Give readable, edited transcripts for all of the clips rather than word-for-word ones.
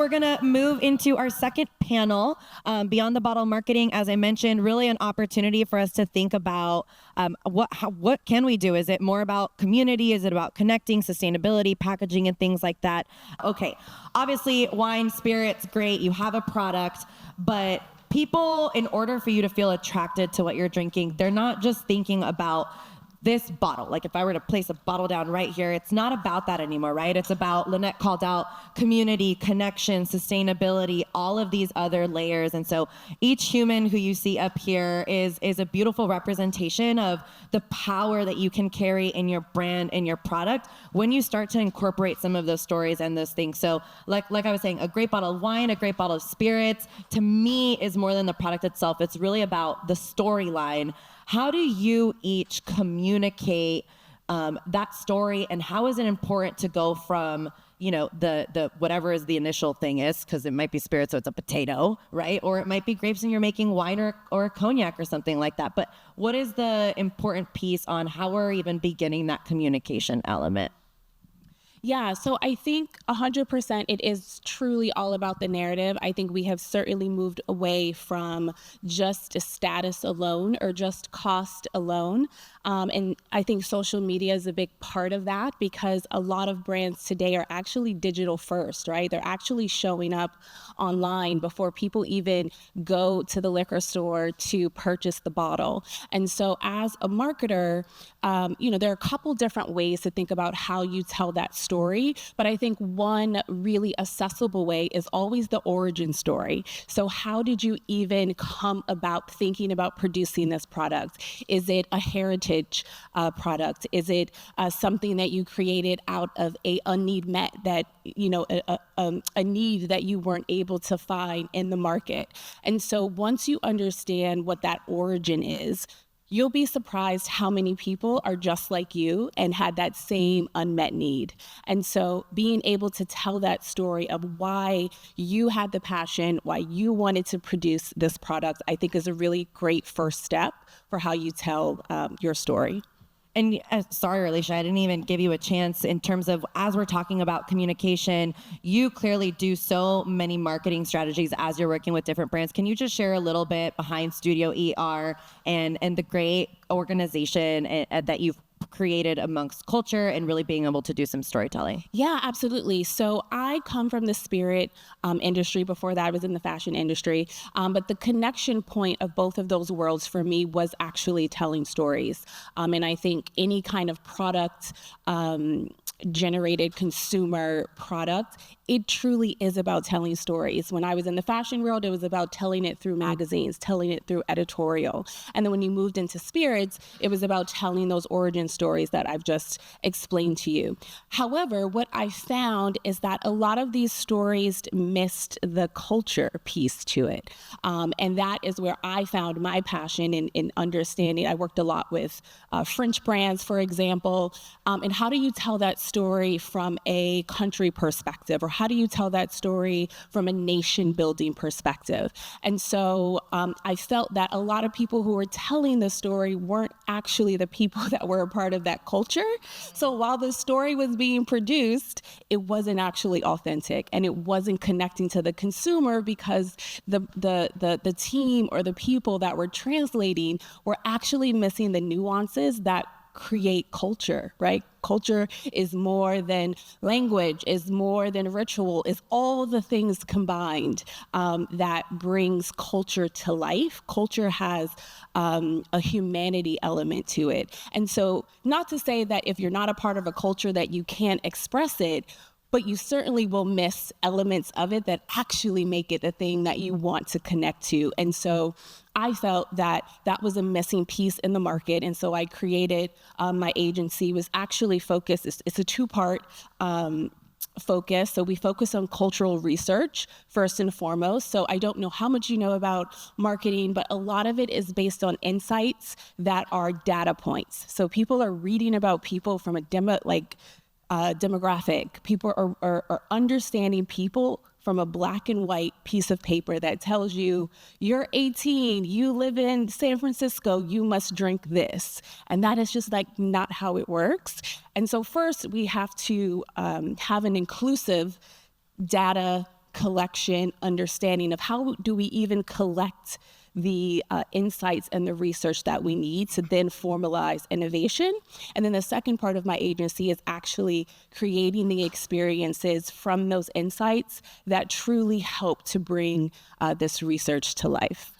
we're going to move into our second panel, Beyond the Bottle Marketing. As I mentioned, really an opportunity for us to think about what can we do? Is it more about community? Is it about connecting, sustainability, packaging, and things like that? Okay, obviously wine, spirits, great. You have a product, but people, in order for you to feel attracted to what you're drinking, they're not just thinking about this bottle. Like if I were to place a bottle down right here, it's not about that anymore, right? It's about, Lynette called out community, connection, sustainability, all of these other layers. And so each human who you see up here is a beautiful representation of the power that you can carry in your brand and your product when you start to incorporate some of those stories and those things. So like I was saying, a great bottle of wine, a great bottle of spirits, to me is more than the product itself. It's really about the storyline. How do you each communicate that story, and how is it important to go from, you know, the whatever is the initial thing is, because it might be spirit, so it's a potato, right? Or it might be grapes and you're making wine or a cognac or something like that. But what is the important piece on how we're even beginning that communication element? Yeah, so I think 100% it is truly all about the narrative. I think we have certainly moved away from just status alone or just cost alone. And I think social media is a big part of that, because a lot of brands today are actually digital first, right? They're actually showing up online before people even go to the liquor store to purchase the bottle. And so as a marketer, there are a couple different ways to think about how you tell that story. But I think one really accessible way is always the origin story. So how did you even come about thinking about producing this product? Is it a heritage product? Is it something that you created out of a need met that, a need that you weren't able to find in the market? And so once you understand what that origin is, you'll be surprised how many people are just like you and had that same unmet need. And so being able to tell that story of why you had the passion, why you wanted to produce this product, I think is a really great first step for how you tell your story. And sorry, Alicia, I didn't even give you a chance in terms of, as we're talking about communication, you clearly do so many marketing strategies as you're working with different brands. Can you just share a little bit behind Studio ER and the great organization that you've created amongst culture and really being able to do some storytelling? Yeah, absolutely. So I come from the spirit industry. Before that, I was in the fashion industry. But the connection point of both of those worlds for me was actually telling stories. And I think any kind of product generated consumer product, it truly is about telling stories. When I was in the fashion world, it was about telling it through magazines, telling it through editorial. And then when you moved into spirits, it was about telling those origin stories that I've just explained to you. However, what I found is that a lot of these stories missed the culture piece to it. And that is where I found my passion in understanding. I worked a lot with French brands, for example. And how do you tell that story from a country perspective, or how do you tell that story from a nation building perspective? And so I felt that a lot of people who were telling the story weren't actually the people that were a part of that culture. So while the story was being produced, it wasn't actually authentic, and it wasn't connecting to the consumer, because the team or the people that were translating were actually missing the nuances that create culture, right? Culture is more than language, is more than ritual, is all the things combined that brings culture to life. Culture has a humanity element to it. And so, not to say that if you're not a part of a culture that you can't express it, but you certainly will miss elements of it that actually make it the thing that you want to connect to. And so I felt that that was a missing piece in the market. And so I created my agency. Was actually focused, it's a two-part focus. So we focus on cultural research first and foremost. So I don't know how much you know about marketing, but a lot of it is based on insights that are data points. So people are reading about people from a demographic. People are understanding people from a black and white piece of paper that tells you, you're 18, you live in San Francisco, you must drink this. And that is just not how it works. And so first we have to have an inclusive data collection, understanding of how do we even collect the insights and the research that we need to then formalize innovation. And then the second part of my agency is actually creating the experiences from those insights that truly help to bring this research to life.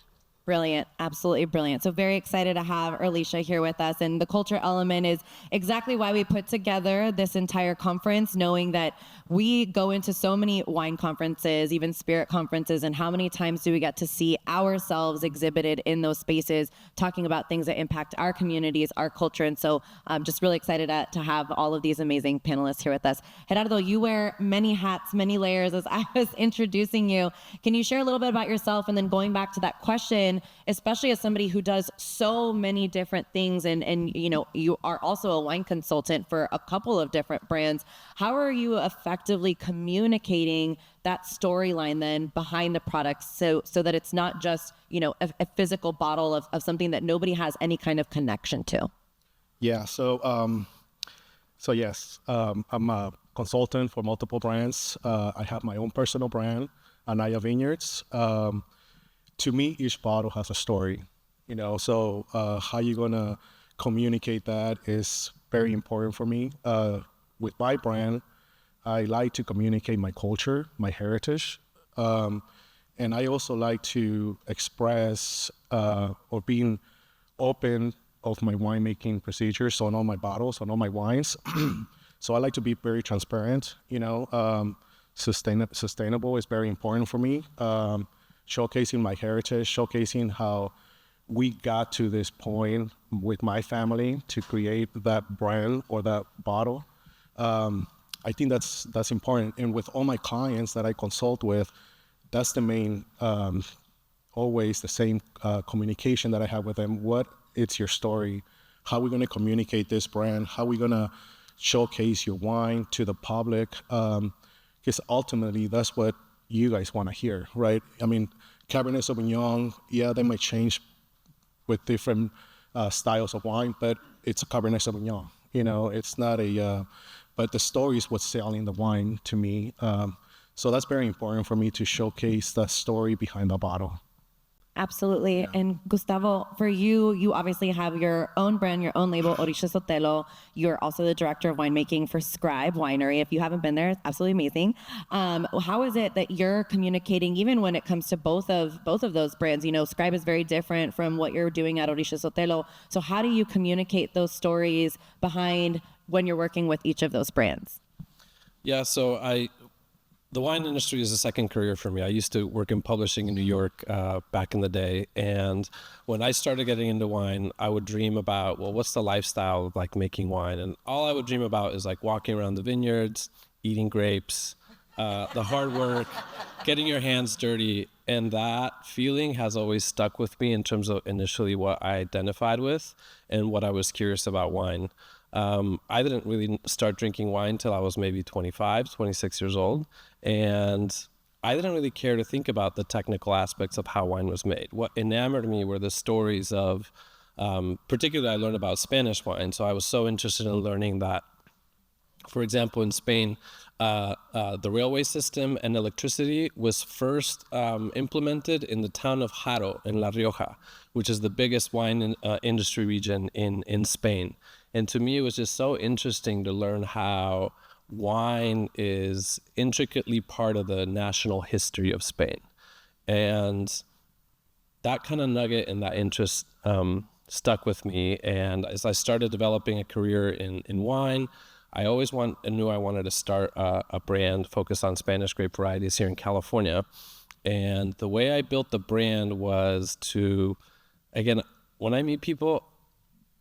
Brilliant. Absolutely brilliant. So very excited to have Alicia here with us. And the culture element is exactly why we put together this entire conference, knowing that we go into so many wine conferences, even spirit conferences, and how many times do we get to see ourselves exhibited in those spaces, talking about things that impact our communities, our culture. And so I'm just really excited to have all of these amazing panelists here with us. Gerardo, you wear many hats, many layers. As I was introducing you, can you share a little bit about yourself? And then going back to that question, especially as somebody who does so many different things, and you know, you are also a wine consultant for a couple of different brands. How are you effectively communicating that storyline then behind the products, so that it's not just, you know, a physical bottle of something that nobody has any kind of connection to? Yeah. So yes, I'm a consultant for multiple brands. I have my own personal brand, Anaya Vineyards. To me, each bottle has a story, you know, so how you're going to communicate that is very important for me. With my brand, I like to communicate my culture, my heritage, and I also like to express or being open of my winemaking procedures on all my bottles, on all my wines. So I like to be very transparent, you know. Sustainable is very important for me. Showcasing my heritage, showcasing how we got to this point with my family to create that brand or that bottle. I think that's important. And with all my clients that I consult with, that's the main, always the same communication that I have with them. What is your story? How are we going to communicate this brand? How are we going to showcase your wine to the public? Because ultimately, that's what you guys want to hear, right? I mean, Cabernet Sauvignon, yeah, they might change with different styles of wine, but it's a Cabernet Sauvignon. You know, it's not but the story is what's selling the wine to me. So that's very important for me to showcase the story behind the bottle. Absolutely. Yeah. And Gustavo, for you, you obviously have your own brand, your own label, Orisha Sotelo. You're also the director of winemaking for Scribe Winery. If you haven't been there, it's absolutely amazing. How is it that you're communicating, even when it comes to both of those brands? You know, Scribe is very different from what you're doing at Orisha Sotelo. So how do you communicate those stories behind when you're working with each of those brands? Yeah, so the wine industry is a second career for me. I used to work in publishing in New York back in the day. And when I started getting into wine, I would dream about, well, what's the lifestyle of like making wine? And all I would dream about is like walking around the vineyards, eating grapes, the hard work, getting your hands dirty. And that feeling has always stuck with me in terms of initially what I identified with and what I was curious about wine. I didn't really start drinking wine till I was maybe 25, 26 years old. And I didn't really care to think about the technical aspects of how wine was made. What enamored me were the stories of, particularly I learned about Spanish wine. So I was so interested in learning that, for example, in Spain, the railway system and electricity was first implemented in the town of Haro in La Rioja, which is the biggest wine industry region in Spain. And to me, it was just so interesting to learn how wine is intricately part of the national history of Spain. And that kind of nugget and that interest stuck with me. And as I started developing a career in wine, I always knew I wanted to start a brand focused on Spanish grape varieties here in California. And the way I built the brand was to, again, when I meet people,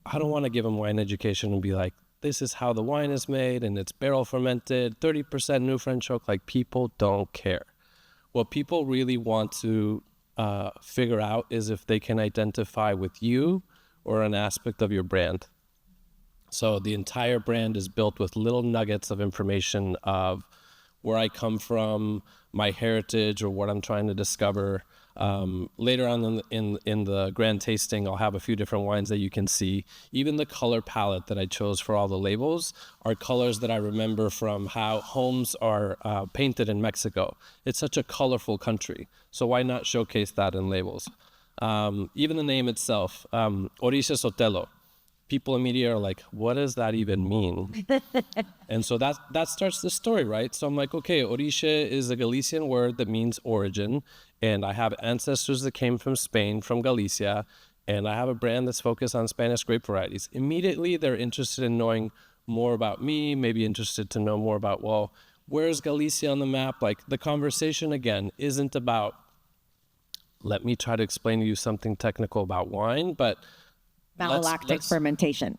I don't want to give them wine education and be like, this is how the wine is made and it's barrel fermented, 30% new French oak. Like, people don't care. What people really want to figure out is if they can identify with you or an aspect of your brand. So the entire brand is built with little nuggets of information of where I come from, my heritage, or what I'm trying to discover. Later on in the grand tasting, I'll have a few different wines that you can see. Even the color palette that I chose for all the labels are colors that I remember from how homes are painted in Mexico. It's such a colorful country, so why not showcase that in labels? Even the name itself, Orice Sotelo. People immediately are like, what does that even mean? And so that starts the story, right? So I'm like, okay, Orice is a Galician word that means origin. And I have ancestors that came from Spain, from Galicia. And I have a brand that's focused on Spanish grape varieties. Immediately, they're interested in knowing more about me, maybe interested to know more about, well, where's Galicia on the map? Like, the conversation, again, isn't about, let me try to explain to you something technical about wine, but Malolactic fermentation.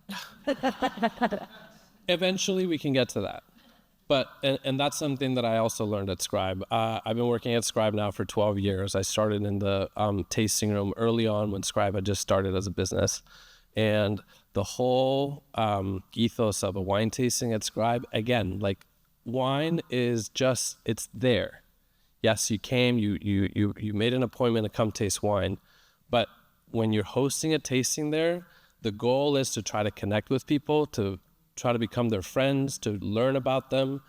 Eventually we can get to that. But, and that's something that I also learned at Scribe. I've been working at Scribe now for 12 years. I started in the tasting room early on when Scribe had just started as a business. And the whole ethos of a wine tasting at Scribe, again, like wine is just, it's there. Yes, you came, you made an appointment to come taste wine. But when you're hosting a tasting there, the goal is to try to connect with people, to try to become their friends, to learn about them.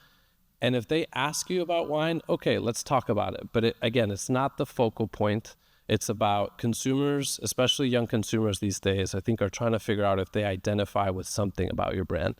And if they ask you about wine, okay, let's talk about it. But again, it's not the focal point. It's about consumers, especially young consumers these days, I think are trying to figure out if they identify with something about your brand.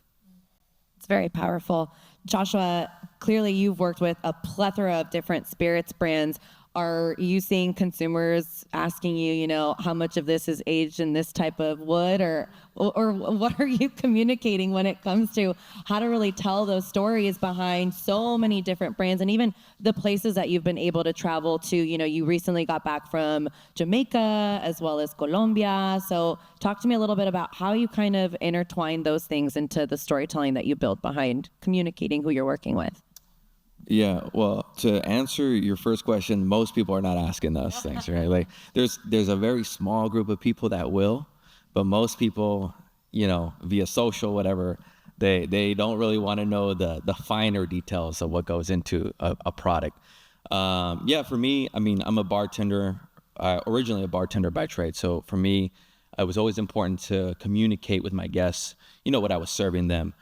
It's very powerful. Joshua, clearly you've worked with a plethora of different spirits brands. Are you seeing consumers asking you, you know, how much of this is aged in this type of wood, or what are you communicating when it comes to how to really tell those stories behind so many different brands and even the places that you've been able to travel to? You know, you recently got back from Jamaica as well as Colombia. So talk to me a little bit about how you kind of intertwine those things into the storytelling that you build behind communicating who you're working with. Yeah, well, to answer your first question, most people are not asking those things, right? Like, there's a very small group of people that will, but most people, you know, via social, whatever, they don't really want to know the finer details of what goes into a product. Yeah, for me, I mean, I'm a bartender, originally a bartender by trade. So for me, it was always important to communicate with my guests, you know, what I was serving them.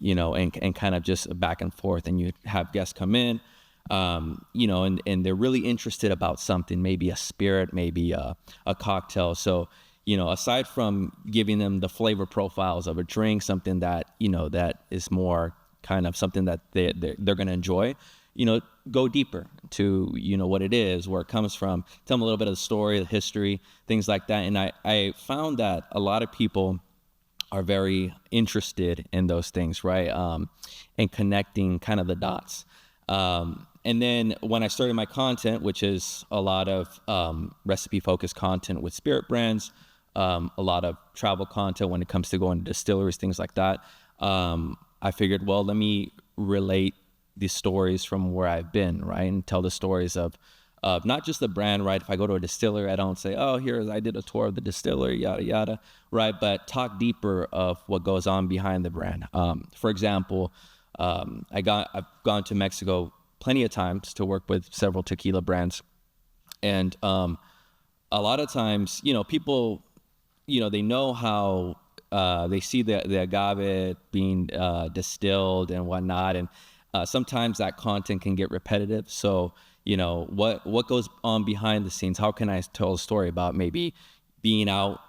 You know, and kind of just back and forth, and you have guests come in, you know, and they're really interested about something, maybe a spirit, maybe a cocktail. So, you know, aside from giving them the flavor profiles of a drink, something that, you know, that is more kind of something that they're going to enjoy, you know, go deeper to, you know, what it is, where it comes from, tell them a little bit of the story, the history, things like that. And I found that a lot of people are very interested in those things, right? And connecting kind of the dots. And then when I started my content, which is a lot of recipe-focused content with spirit brands, a lot of travel content when it comes to going to distilleries, things like that, I figured, well, let me relate these stories from where I've been, right? And tell the stories of not just the brand, right? If I go to a distillery, I don't say, oh, I did a tour of the distillery, yada, yada, right? But talk deeper of what goes on behind the brand. For example, I've gone to Mexico plenty of times to work with several tequila brands. And a lot of times, you know, people, you know, they know how they see the agave being distilled and whatnot. And sometimes that content can get repetitive. So, you know, what goes on behind the scenes? How can I tell a story about maybe being out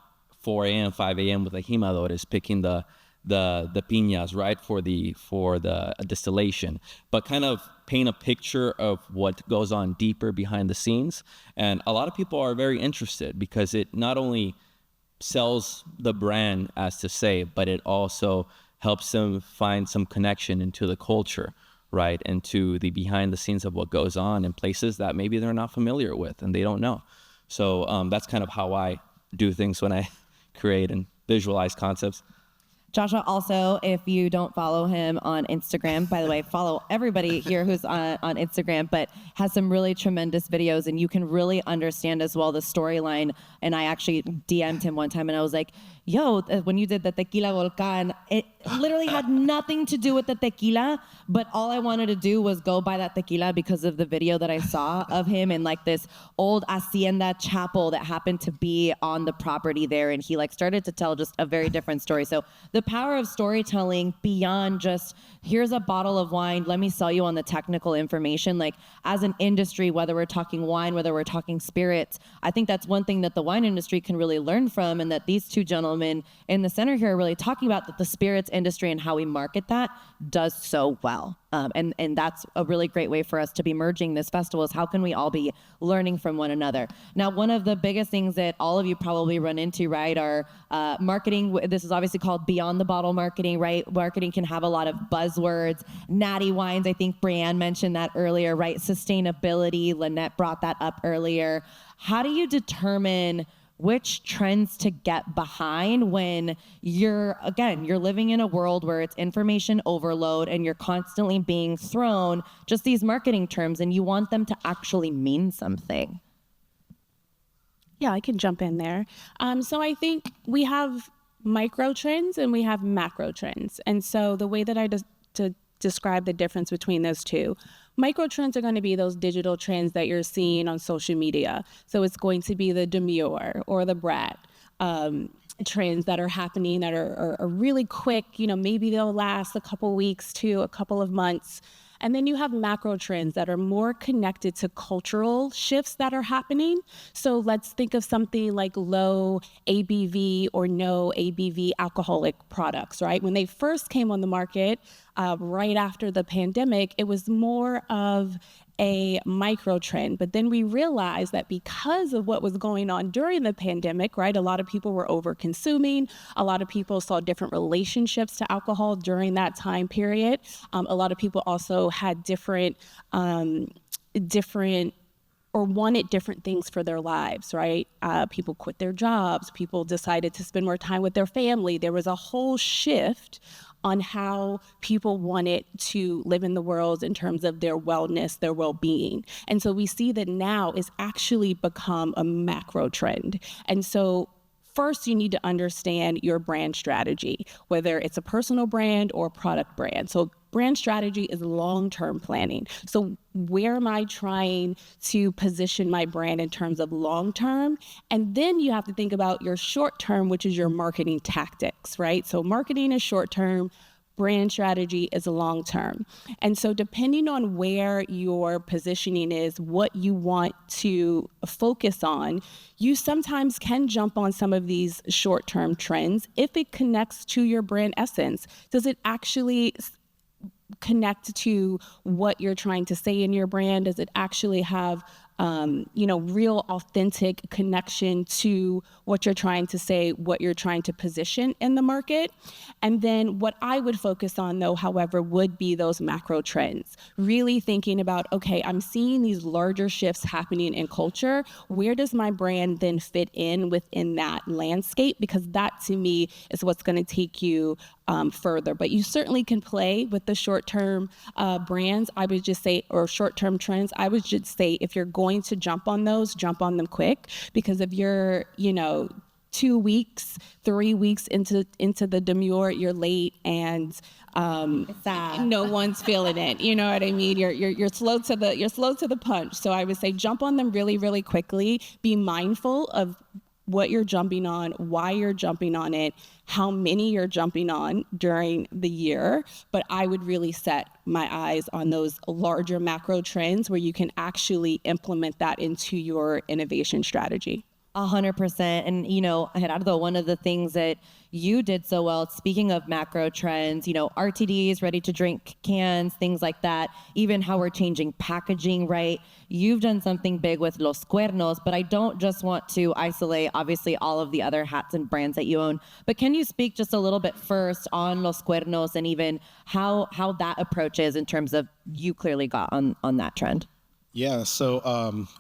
4 a.m., 5 a.m. with a jimadores, picking the piñas, right, for the distillation, but kind of paint a picture of what goes on deeper behind the scenes. And a lot of people are very interested because it not only sells the brand, as to say, but it also helps them find some connection into the culture, right, and to the behind the scenes of what goes on in places that maybe they're not familiar with and they don't know. So that's kind of how I do things when I create and visualize concepts. Joshua, also, if you don't follow him on Instagram, by the way, follow everybody here who's on Instagram, but has some really tremendous videos, and you can really understand as well the storyline. And I actually DM'd him one time, and I was like, yo, when you did the Tequila Volcan, it literally had nothing to do with the tequila, but all I wanted to do was go buy that tequila because of the video that I saw of him in like this old hacienda chapel that happened to be on the property there. And he like started to tell just a very different story. So the power of storytelling beyond just here's a bottle of wine, let me sell you on the technical information. Like as an industry, whether we're talking wine, whether we're talking spirits, I think that's one thing that the wine industry can really learn from, and that these two gentlemen in the center here are really talking about, that the spirits industry and how we market that does so well. And that's a really great way for us to be merging this festival, is how can we all be learning from one another. Now, one of the biggest things that all of you probably run into, right, are marketing. This is obviously called beyond the bottle marketing, right? Marketing can have a lot of buzzwords, natty wines. I think Brianne mentioned that earlier, right? Sustainability, Lynette brought that up earlier. How do you determine which trends to get behind when you're living in a world where it's information overload and you're constantly being thrown just these marketing terms and you want them to actually mean something? Yeah, I can jump in there. So I think we have micro trends and we have macro trends. And so the way that I to describe the difference between those two, micro trends are going to be those digital trends that you're seeing on social media. So it's going to be the demure or the brat trends that are happening that are really quick. You know, maybe they'll last a couple weeks to a couple of months. And then you have macro trends that are more connected to cultural shifts that are happening. So let's think of something like low ABV or no ABV alcoholic products, right? When they first came on the market, right after the pandemic, it was more of a micro trend. But then we realized that because of what was going on during the pandemic, right, a lot of people were over consuming. A lot of people saw different relationships to alcohol during that time period. A lot of people also had different or wanted different things for their lives, right? People quit their jobs. People decided to spend more time with their family. There was a whole shift on how people wanted to live in the world in terms of their wellness, their well-being. And so we see that now it's actually become a macro trend. And so first, you need to understand your brand strategy, whether it's a personal brand or a product brand. So brand strategy is long-term planning. So where am I trying to position my brand in terms of long-term? And then you have to think about your short-term, which is your marketing tactics, right? So marketing is short-term, brand strategy is long-term. And so depending on where your positioning is, what you want to focus on, you sometimes can jump on some of these short-term trends if it connects to your brand essence. Does it actually connect to what you're trying to say in your brand? Does it actually have real authentic connection to what you're trying to say, what you're trying to position in the market? And then what I would focus on, though, however, would be those macro trends. Really thinking about, okay, I'm seeing these larger shifts happening in culture. Where does my brand then fit in within that landscape? Because that, to me, is what's going to take you further. But you certainly can play with the short-term brands, I would just say, or short-term trends. I would just say if you're going to jump on those, jump on them quick. Because if you're, 2 weeks, 3 weeks into the demure, you're late and no one's feeling it. You know what I mean? You're slow to the punch. So I would say jump on them really, really quickly. Be mindful of what you're jumping on, why you're jumping on it, how many you're jumping on during the year. But I would really set my eyes on those larger macro trends where you can actually implement that into your innovation strategy. 100%. And, Gerardo, one of the things that you did so well, speaking of macro trends, RTDs, ready to drink cans, things like that, even how we're changing packaging, right? You've done something big with Los Cuernos, but I don't just want to isolate, obviously, all of the other hats and brands that you own. But can you speak just a little bit first on Los Cuernos and even how that approach is in terms of you clearly got on that trend? Yeah, so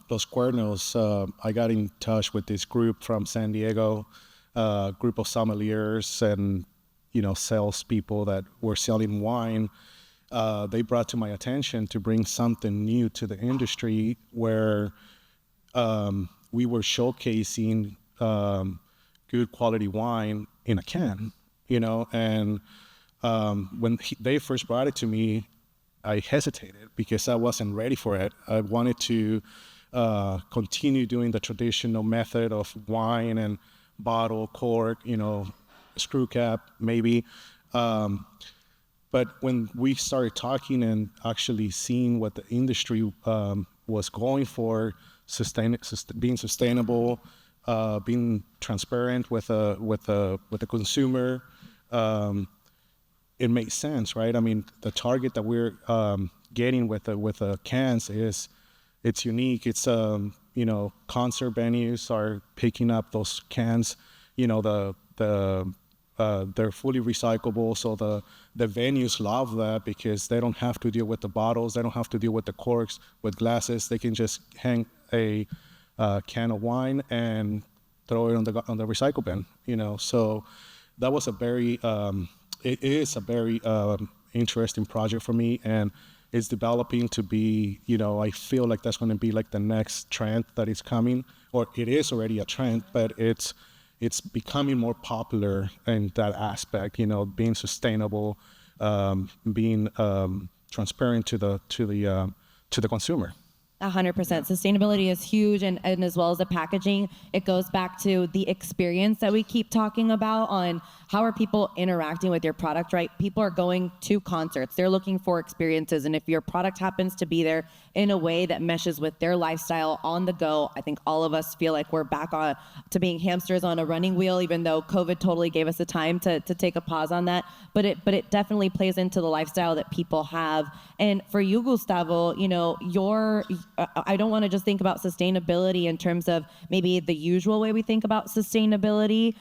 Los Cuernos, I got in touch with this group from San Diego, group of sommeliers, and salespeople that were selling wine, they brought to my attention to bring something new to the industry where we were showcasing good quality wine in a can, and when they first brought it to me, I hesitated because I wasn't ready for it. I wanted to continue doing the traditional method of wine and bottle, cork, screw cap, maybe. But when we started talking and actually seeing what the industry was going for, being sustainable, being transparent with the consumer, it makes sense, right? I mean, the target that we're getting with the cans it's unique. It's concert venues are picking up those cans. They're fully recyclable, so the venues love that because they don't have to deal with the bottles, they don't have to deal with the corks, with glasses. They can just hang a can of wine and throw it on the recycle bin. So that was it is a very interesting project for me, and it's developing to be, I feel like that's going to be like the next trend that is coming, or it is already a trend, but it's becoming more popular in that aspect, being sustainable, being transparent to the consumer. 100%. Sustainability is huge, and as well as the packaging, it goes back to the experience that we keep talking about on how are people interacting with your product, right? People are going to concerts. They're looking for experiences, and if your product happens to be there in a way that meshes with their lifestyle on the go, I think all of us feel like we're back on to being hamsters on a running wheel, even though COVID totally gave us a time to take a pause on that. But it definitely plays into the lifestyle that people have. And for you, Gustavo, I don't want to just think about sustainability in terms of maybe the usual way we think about sustainability.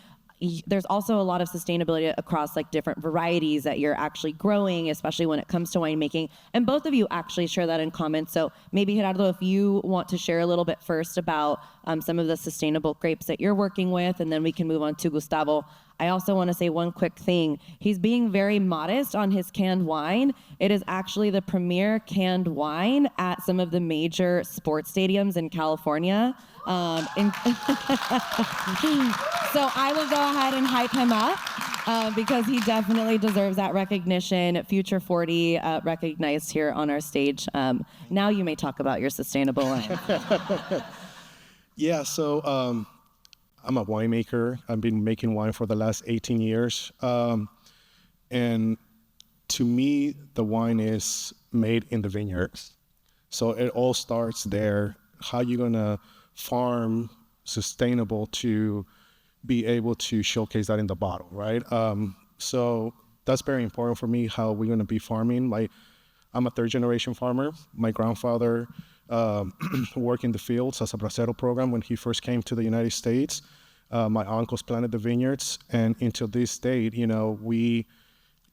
There's also a lot of sustainability across like different varieties that you're actually growing, especially when it comes to winemaking. And both of you actually share that in common. So maybe Gerardo, if you want to share a little bit first about some of the sustainable grapes that you're working with, and then we can move on to Gustavo. I also want to say one quick thing. He's being very modest on his canned wine. It is actually the premier canned wine at some of the major sports stadiums in California. So I will go ahead and hype him up because he definitely deserves that recognition. Future 40 recognized here on our stage. Now you may talk about your sustainable wine. Yeah, so I'm a winemaker. I've been making wine for the last 18 years. And to me, the wine is made in the vineyard. So it all starts there. How you going to farm sustainable to be able to showcase that in the bottle, right? So that's very important for me, how we're going to be farming. I'm a third generation farmer. My grandfather worked in the fields as a bracero program when he first came to the United States. My uncles planted the vineyards, and until this date, we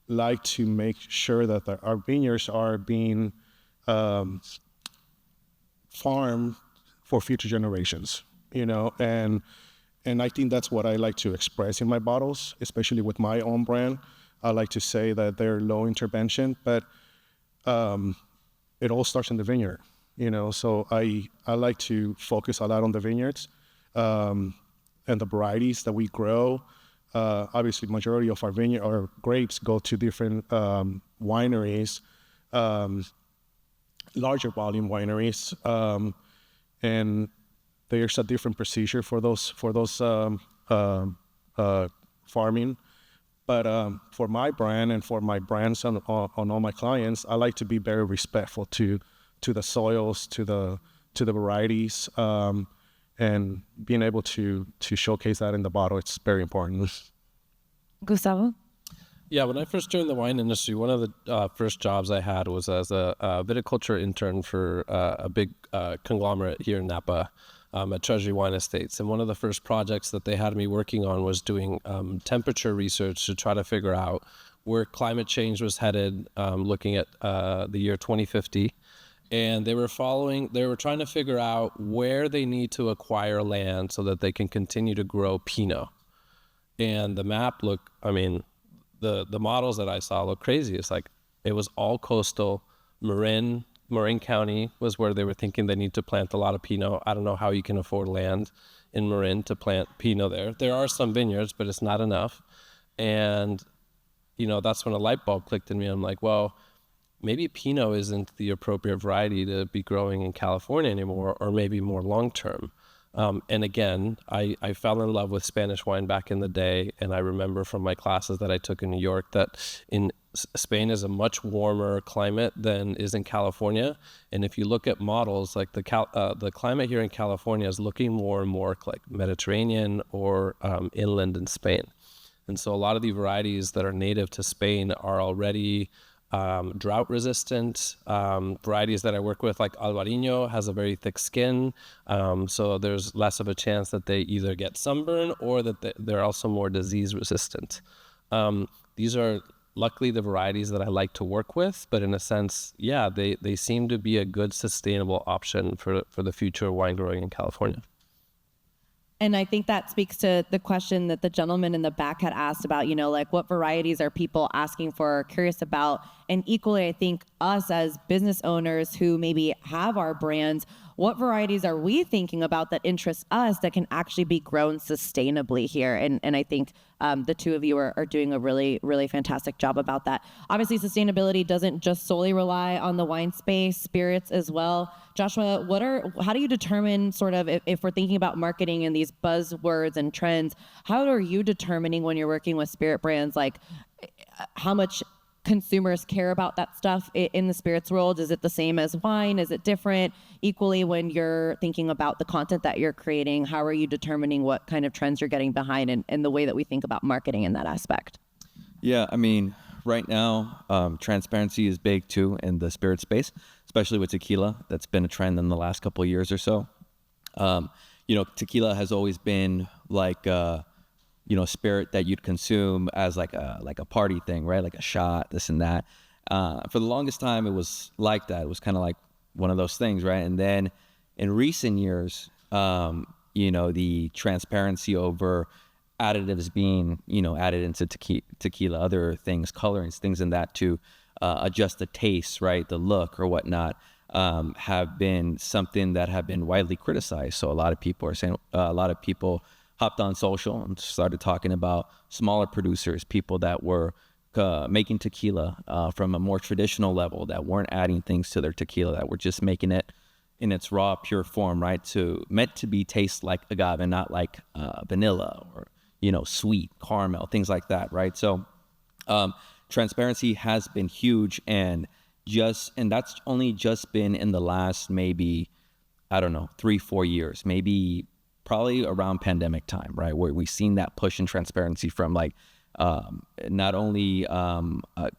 like to make sure that our vineyards are being farmed for future generations, and I think that's what I like to express in my bottles, especially with my own brand. I like to say that they're low intervention, but it all starts in the vineyard, so I like to focus a lot on the vineyards and the varieties that we grow. Obviously, majority of our grapes go to different wineries, larger volume wineries, and there's a different procedure for those farming. But for my brand and for my brands on all my clients, I like to be very respectful to the soils, to the varieties, and being able to showcase that in the bottle. It's very important. Gustavo? Yeah, when I first joined the wine industry, one of the first jobs I had was as a viticulture intern for a big conglomerate here in Napa at Treasury Wine Estates. And one of the first projects that they had me working on was doing temperature research to try to figure out where climate change was headed, looking at the year 2050. And they were trying to figure out where they need to acquire land so that they can continue to grow Pinot. And the map the models that I saw look crazy. It's like it was all coastal. Marin County was where they were thinking they need to plant a lot of Pinot. I don't know how you can afford land in Marin to plant Pinot there. There are some vineyards, but it's not enough. And, that's when a light bulb clicked in me. I'm like, well, maybe Pinot isn't the appropriate variety to be growing in California anymore, or maybe more long-term. And again, I fell in love with Spanish wine back in the day. And I remember from my classes that I took in New York that in Spain is a much warmer climate than is in California. And if you look at models, like the climate here in California is looking more and more like Mediterranean or inland in Spain. And so a lot of the varieties that are native to Spain are already drought resistant. Varieties that I work with, like Albarino, has a very thick skin. So there's less of a chance that they either get sunburn or that they're also more disease resistant. These are luckily the varieties that I like to work with, but in a sense, yeah, they seem to be a good sustainable option for the future of wine growing in California. And I think that speaks to the question that the gentleman in the back had asked about, like what varieties are people asking for or curious about? And equally, I think us as business owners who maybe have our brands, what varieties are we thinking about that interest us that can actually be grown sustainably here? And I think the two of you are doing a really, really fantastic job about that. Obviously, sustainability doesn't just solely rely on the wine space, spirits as well. Joshua, how do you determine sort of if we're thinking about marketing and these buzzwords and trends, how are you determining when you're working with spirit brands, like how much consumers care about that stuff in the spirits world? Is it the same as wine? Is it different? Equally, when you're thinking about the content that you're creating, how are you determining what kind of trends you're getting behind and the way that we think about marketing in that aspect? Yeah, I mean, right now, transparency is big too in the spirit space, especially with tequila. That's been a trend in the last couple of years or so. Tequila has always been like spirit that you'd consume as like a party thing, right? Like a shot, this and that. For the longest time, it was like that. It was kind of like one of those things, right? And then in recent years, the transparency over additives being, added into tequila, other things, colorings, things in that to adjust the taste, right? The look or whatnot, have been something that have been widely criticized. So a lot of people are saying, a lot of people hopped on social and started talking about smaller producers, people that were making tequila from a more traditional level, that weren't adding things to their tequila, that were just making it in its raw, pure form, right? Meant to be taste like agave, not like vanilla or, sweet caramel, things like that, right? So transparency has been huge, and that's only just been in the last maybe, 3-4 years, maybe probably around pandemic time, right? Where we've seen that push in transparency from like not only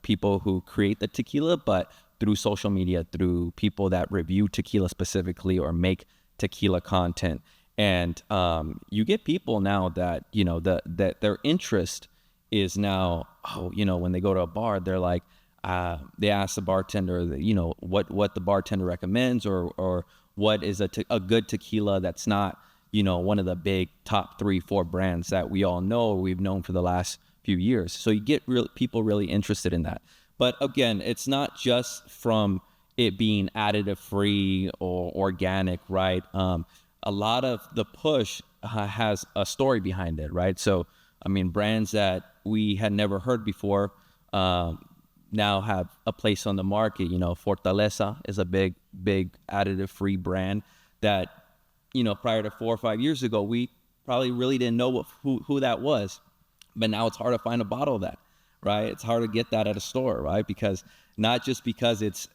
people who create the tequila, but through social media, through people that review tequila specifically or make tequila content. And you get people now that, that their interest is now, when they go to a bar, they're like, they ask the bartender, what the bartender recommends or what is a good tequila that's not, one of the big top 3-4 brands that we all know, or we've known for the last few years. So you get people really interested in that. But again, it's not just from it being additive free or organic, right? A lot of the push has a story behind it, right? So, brands that we had never heard before now have a place on the market. Fortaleza is a big additive free brand that, prior to 4 or 5 years ago, we probably really didn't know who that was. But now it's hard to find a bottle of that, right? It's hard to get that at a store, right? Because not just because it's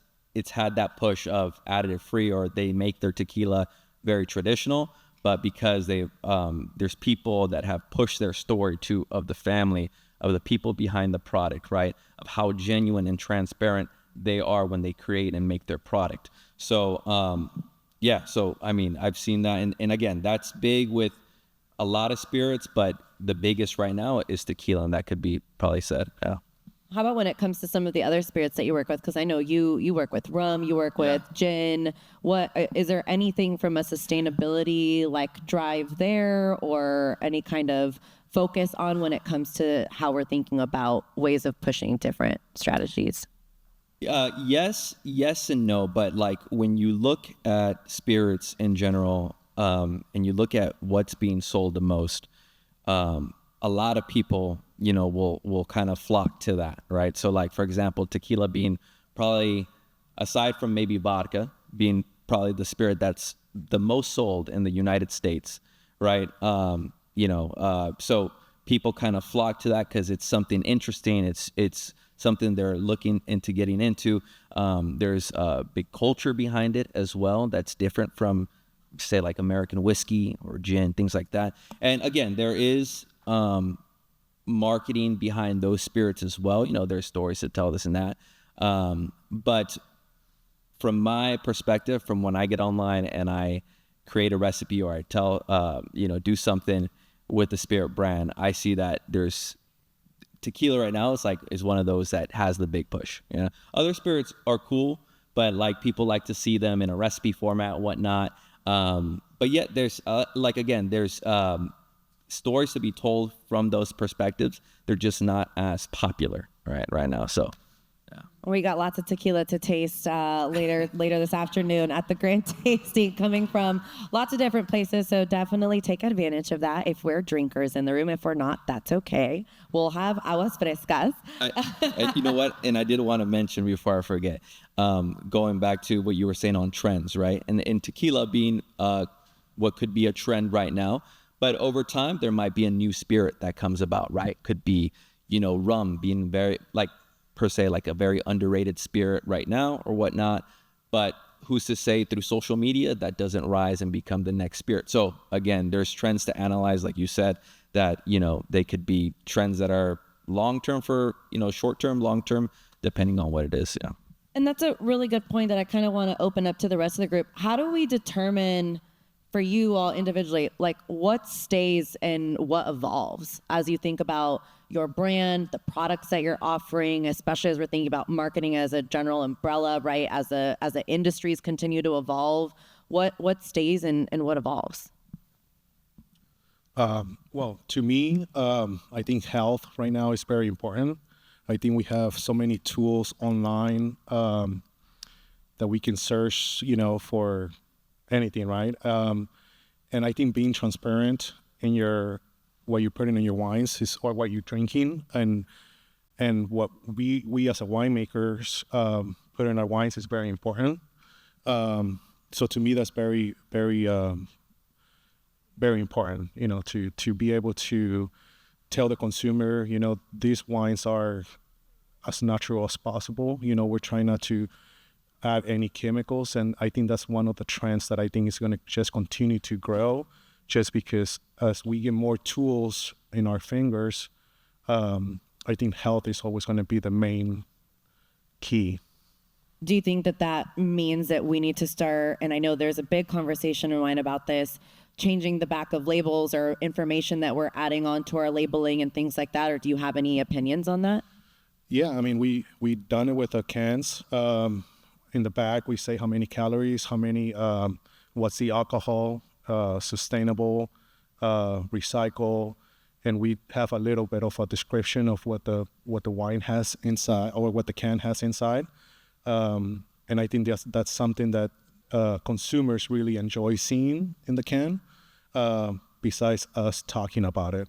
had that push of additive free or they make their tequila very traditional, but because there's people that have pushed their story of the family, of the people behind the product, right? Of how genuine and transparent they are when they create and make their product. So, I've seen that. And again, that's big with a lot of spirits, but the biggest right now is tequila, and that could be probably said. Yeah. How about when it comes to some of the other spirits that you work with? Because I know you work with rum, you work with gin. What is there anything from a sustainability like drive there, or any kind of focus on when it comes to how we're thinking about ways of pushing different strategies? Yes and no. But like when you look at spirits in general, and you look at what's being sold the most, a lot of people, will kind of flock to that, right? So like, for example, tequila being probably, aside from maybe vodka, being probably the spirit that's the most sold in the United States, right? So people kind of flock to that because it's something interesting. It's something they're looking into getting into. There's a big culture behind it as well that's different from, say, like American whiskey or gin, things like that. And again, there is marketing behind those spirits as well. There's stories to tell, this and that. But from my perspective, from when I get online and I create a recipe or I tell, do something with the spirit brand, I see that there's tequila right now is one of those that has the big push. Other spirits are cool, but like people like to see them in a recipe format and whatnot. But yet there's there's stories to be told from those perspectives. They're just not as popular right now. So we got lots of tequila to taste later this afternoon at the Grand Tasting, coming from lots of different places. So definitely take advantage of that. If we're drinkers in the room, if we're not, that's okay. We'll have aguas frescas. You know what? And I did want to mention before I forget, going back to what you were saying on trends, right? And tequila being what could be a trend right now, but over time there might be a new spirit that comes about, right? Could be, rum being very per se like a very underrated spirit right now or whatnot, but who's to say through social media that doesn't rise and become the next spirit? So again, there's trends to analyze, like you said, that they could be trends that are long-term for short-term, long-term, depending on what it is. And that's a really good point that I kind of want to open up to the rest of the group. How do we determine, for you all individually, like what stays and what evolves as you think about your brand, the products that you're offering, especially as we're thinking about marketing as a general umbrella, right? As the industries continue to evolve, what stays and what evolves? Well, to me, I think health right now is very important. I think we have so many tools online that we can search, for anything, right? And I think being transparent in what you're putting in your wines or what you're drinking, and what we as a winemakers put in our wines is very important. So to me, that's very, very, very important. To be able to tell the consumer, these wines are as natural as possible. We're trying not to add any chemicals, and I think that's one of the trends that I think is going to just continue to grow, just because as we get more tools in our fingers, I think health is always going to be the main key. Do you think that means that we need to start, and I know there's a big conversation in wine about this, changing the back of labels or information that we're adding on to our labeling and things like that, or do you have any opinions on that? Yeah, I mean, we done it with the cans. In the back, we say how many calories, how many, what's the alcohol, sustainable, recycle, and we have a little bit of a description of what the wine has inside, or what the can has inside. And I think that's something that consumers really enjoy seeing in the can, besides us talking about it.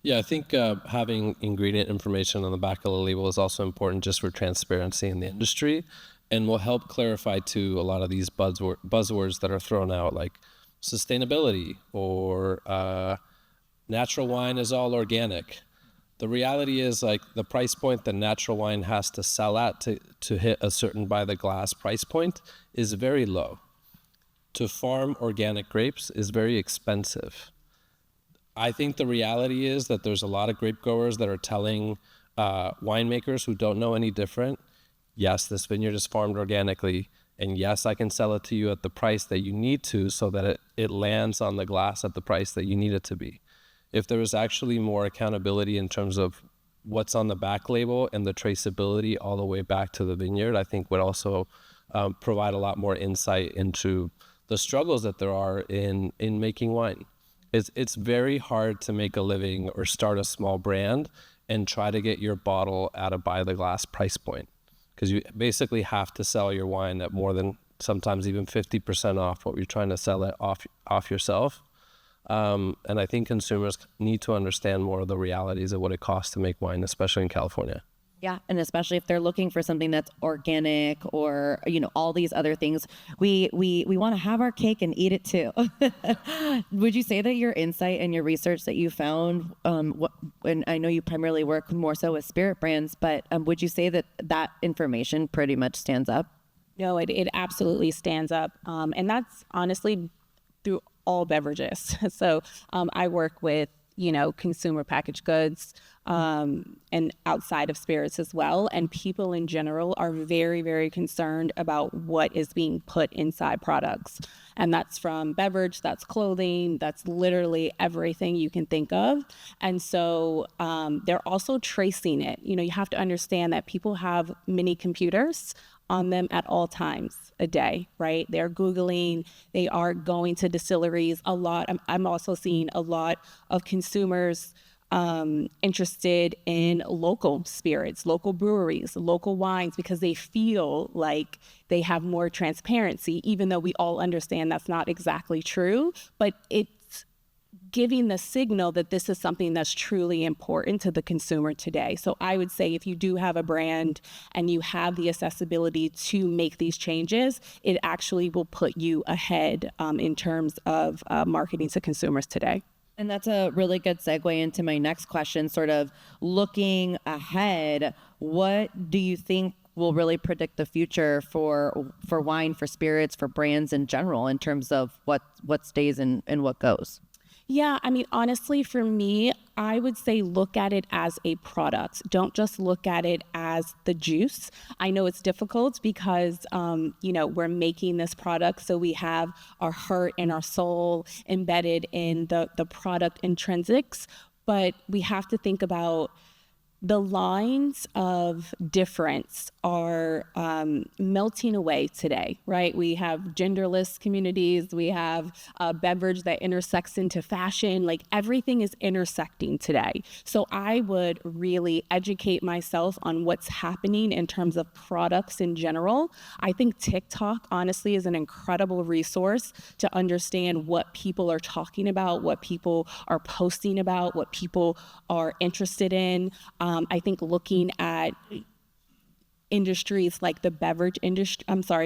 Yeah, I think having ingredient information on the back of the label is also important just for transparency in the industry, and will help clarify to a lot of these buzzwords that are thrown out, like sustainability or natural wine is all organic. The reality is, like, the price point that natural wine has to sell at to hit a certain by the glass price point is very low. To farm organic grapes is very expensive. I think the reality is that there's a lot of grape growers that are telling winemakers who don't know any different, yes, this vineyard is farmed organically, and yes, I can sell it to you at the price that you need to, so that it lands on the glass at the price that you need it to be. If there was actually more accountability in terms of what's on the back label and the traceability all the way back to the vineyard, I think would also provide a lot more insight into the struggles that there are in making wine. It's very hard to make a living or start a small brand and try to get your bottle at a by the glass price point, because you basically have to sell your wine at more than sometimes even 50% off what you're trying to sell it off yourself. And I think consumers need to understand more of the realities of what it costs to make wine, especially in California. Yeah, and especially if they're looking for something that's organic or, you know, all these other things, we want to have our cake and eat it too. Would you say that your insight and your research that you found, and I know you primarily work more so with spirit brands, but would you say that that information pretty much stands up? No, it absolutely stands up. And that's honestly through all beverages. So I work with, you know, consumer packaged goods and outside of spirits as well. And people in general are very, very concerned about what is being put inside products. And that's from beverage, that's clothing, that's literally everything you can think of. And so they're also tracing it. You know, you have to understand that people have mini computers on them at all times a day, right? They're Googling, they are going to distilleries a lot. I'm also seeing a lot of consumers interested in local spirits, local breweries, local wines, because they feel like they have more transparency, even though we all understand that's not exactly true, but it's giving the signal that this is something that's truly important to the consumer today. So I would say if you do have a brand and you have the accessibility to make these changes, it actually will put you ahead in terms of marketing to consumers today. And that's a really good segue into my next question, sort of looking ahead. What do you think will really predict the future for wine, for spirits, for brands in general, in terms of what stays and what goes? Yeah, I mean, honestly, for me, I would say look at it as a product. Don't just look at it as the juice. I know it's difficult because, you know, we're making this product, so we have our heart and our soul embedded in the product intrinsics, but we have to think about the lines of difference are melting away today, right? We have genderless communities. We have a beverage that intersects into fashion. Like everything is intersecting today. So I would really educate myself on what's happening in terms of products in general. I think TikTok, honestly, is an incredible resource to understand what people are talking about, what people are posting about, what people are interested in. I think looking at industries like the beverage industry,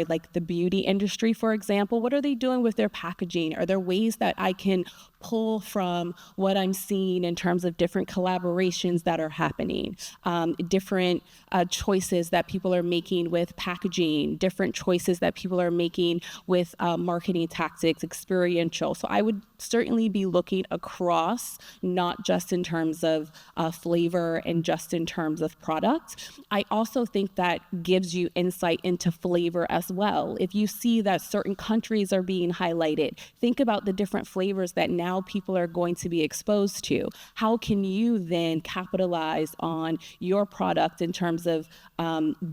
like the beauty industry, for example, what are they doing with their packaging? Are there ways that I can pull from what I'm seeing in terms of different collaborations that are happening, different choices that people are making with packaging, different choices that people are making with marketing tactics, experiential. So I would certainly be looking across, not just in terms of flavor and just in terms of product. I also think that gives you insight into flavor as well. If you see that certain countries are being highlighted, think about the different flavors that now people are going to be exposed to. How can you then capitalize on your product in terms of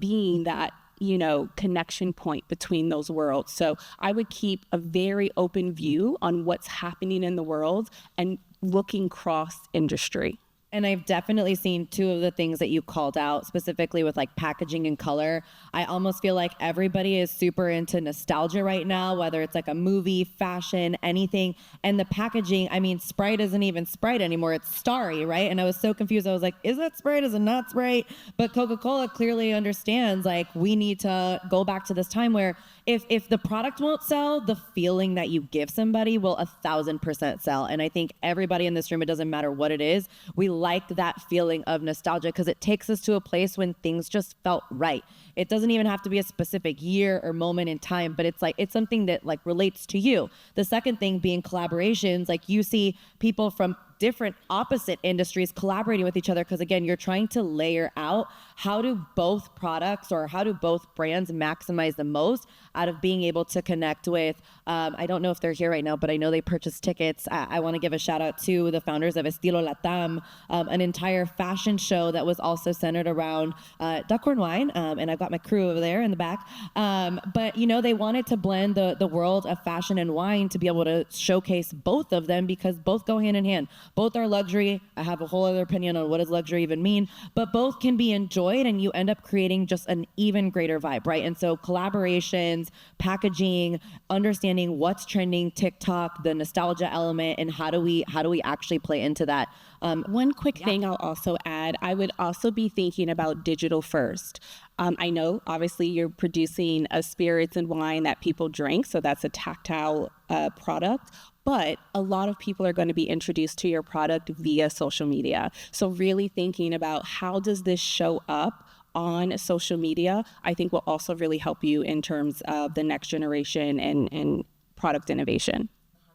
being that, you know, connection point between those worlds? So I would keep a very open view on what's happening in the world and looking cross industry. And I've definitely seen two of the things that you called out, specifically with like packaging and color. I almost feel like everybody is super into nostalgia right now, whether it's like a movie, fashion, anything. And the packaging, I mean, Sprite isn't even Sprite anymore. It's Starry, right? And I was so confused. I was like, is that Sprite? Is it not Sprite? But Coca-Cola clearly understands, like, we need to go back to this time where if the product won't sell, the feeling that you give somebody will 1,000% sell. And I think everybody in this room, it doesn't matter what it is, we like that feeling of nostalgia because it takes us to a place when things just felt right. It doesn't even have to be a specific year or moment in time, but it's like, it's something that like relates to you. The second thing being collaborations, like you see people from different opposite industries collaborating with each other because again, you're trying to layer out how do both products or how do both brands maximize the most out of being able to connect with, I don't know if they're here right now, but I know they purchased tickets. I want to give a shout out to the founders of Estilo Latam, an entire fashion show that was also centered around Duckhorn wine. And I've got my crew over there in the back. But, you know, they wanted to blend the world of fashion and wine to be able to showcase both of them because both go hand in hand. Both are luxury. I have a whole other opinion on what does luxury even mean, but both can be enjoyed and you end up creating just an even greater vibe, right? And so collaborations, packaging, understanding what's trending, TikTok, the nostalgia element, and how do we actually play into that? One quick thing I'll also add, I would also be thinking about digital first. I know, obviously, you're producing a spirits and wine that people drink, so that's a tactile product. But a lot of people are going to be introduced to your product via social media. So really thinking about how does this show up on social media, I think will also really help you in terms of the next generation and product innovation.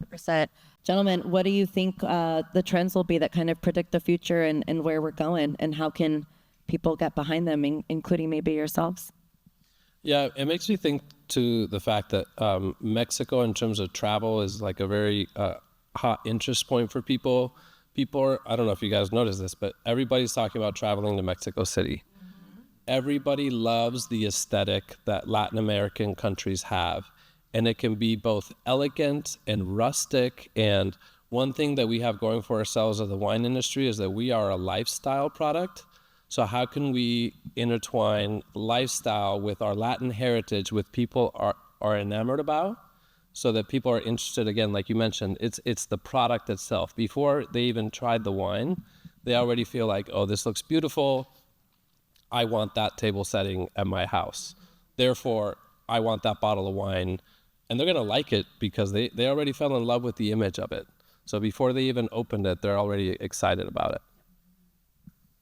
100%. Gentlemen, what do you think the trends will be that kind of predict the future and where we're going, and how can people get behind them, including maybe yourselves? Yeah, it makes me think to the fact that Mexico, in terms of travel, is like a very hot interest point for people. I don't know if you guys noticed this, but everybody's talking about traveling to Mexico City. Everybody loves the aesthetic that Latin American countries have. And it can be both elegant and rustic. And one thing that we have going for ourselves as the wine industry is that we are a lifestyle product. So how can we intertwine lifestyle with our Latin heritage, with people are enamored about, so that people are interested? Again, like you mentioned, it's the product itself. Before they even tried the wine, they already feel like, oh, this looks beautiful. I want that table setting at my house. Therefore, I want that bottle of wine. And they're going to like it because they already fell in love with the image of it. So before they even opened it, they're already excited about it.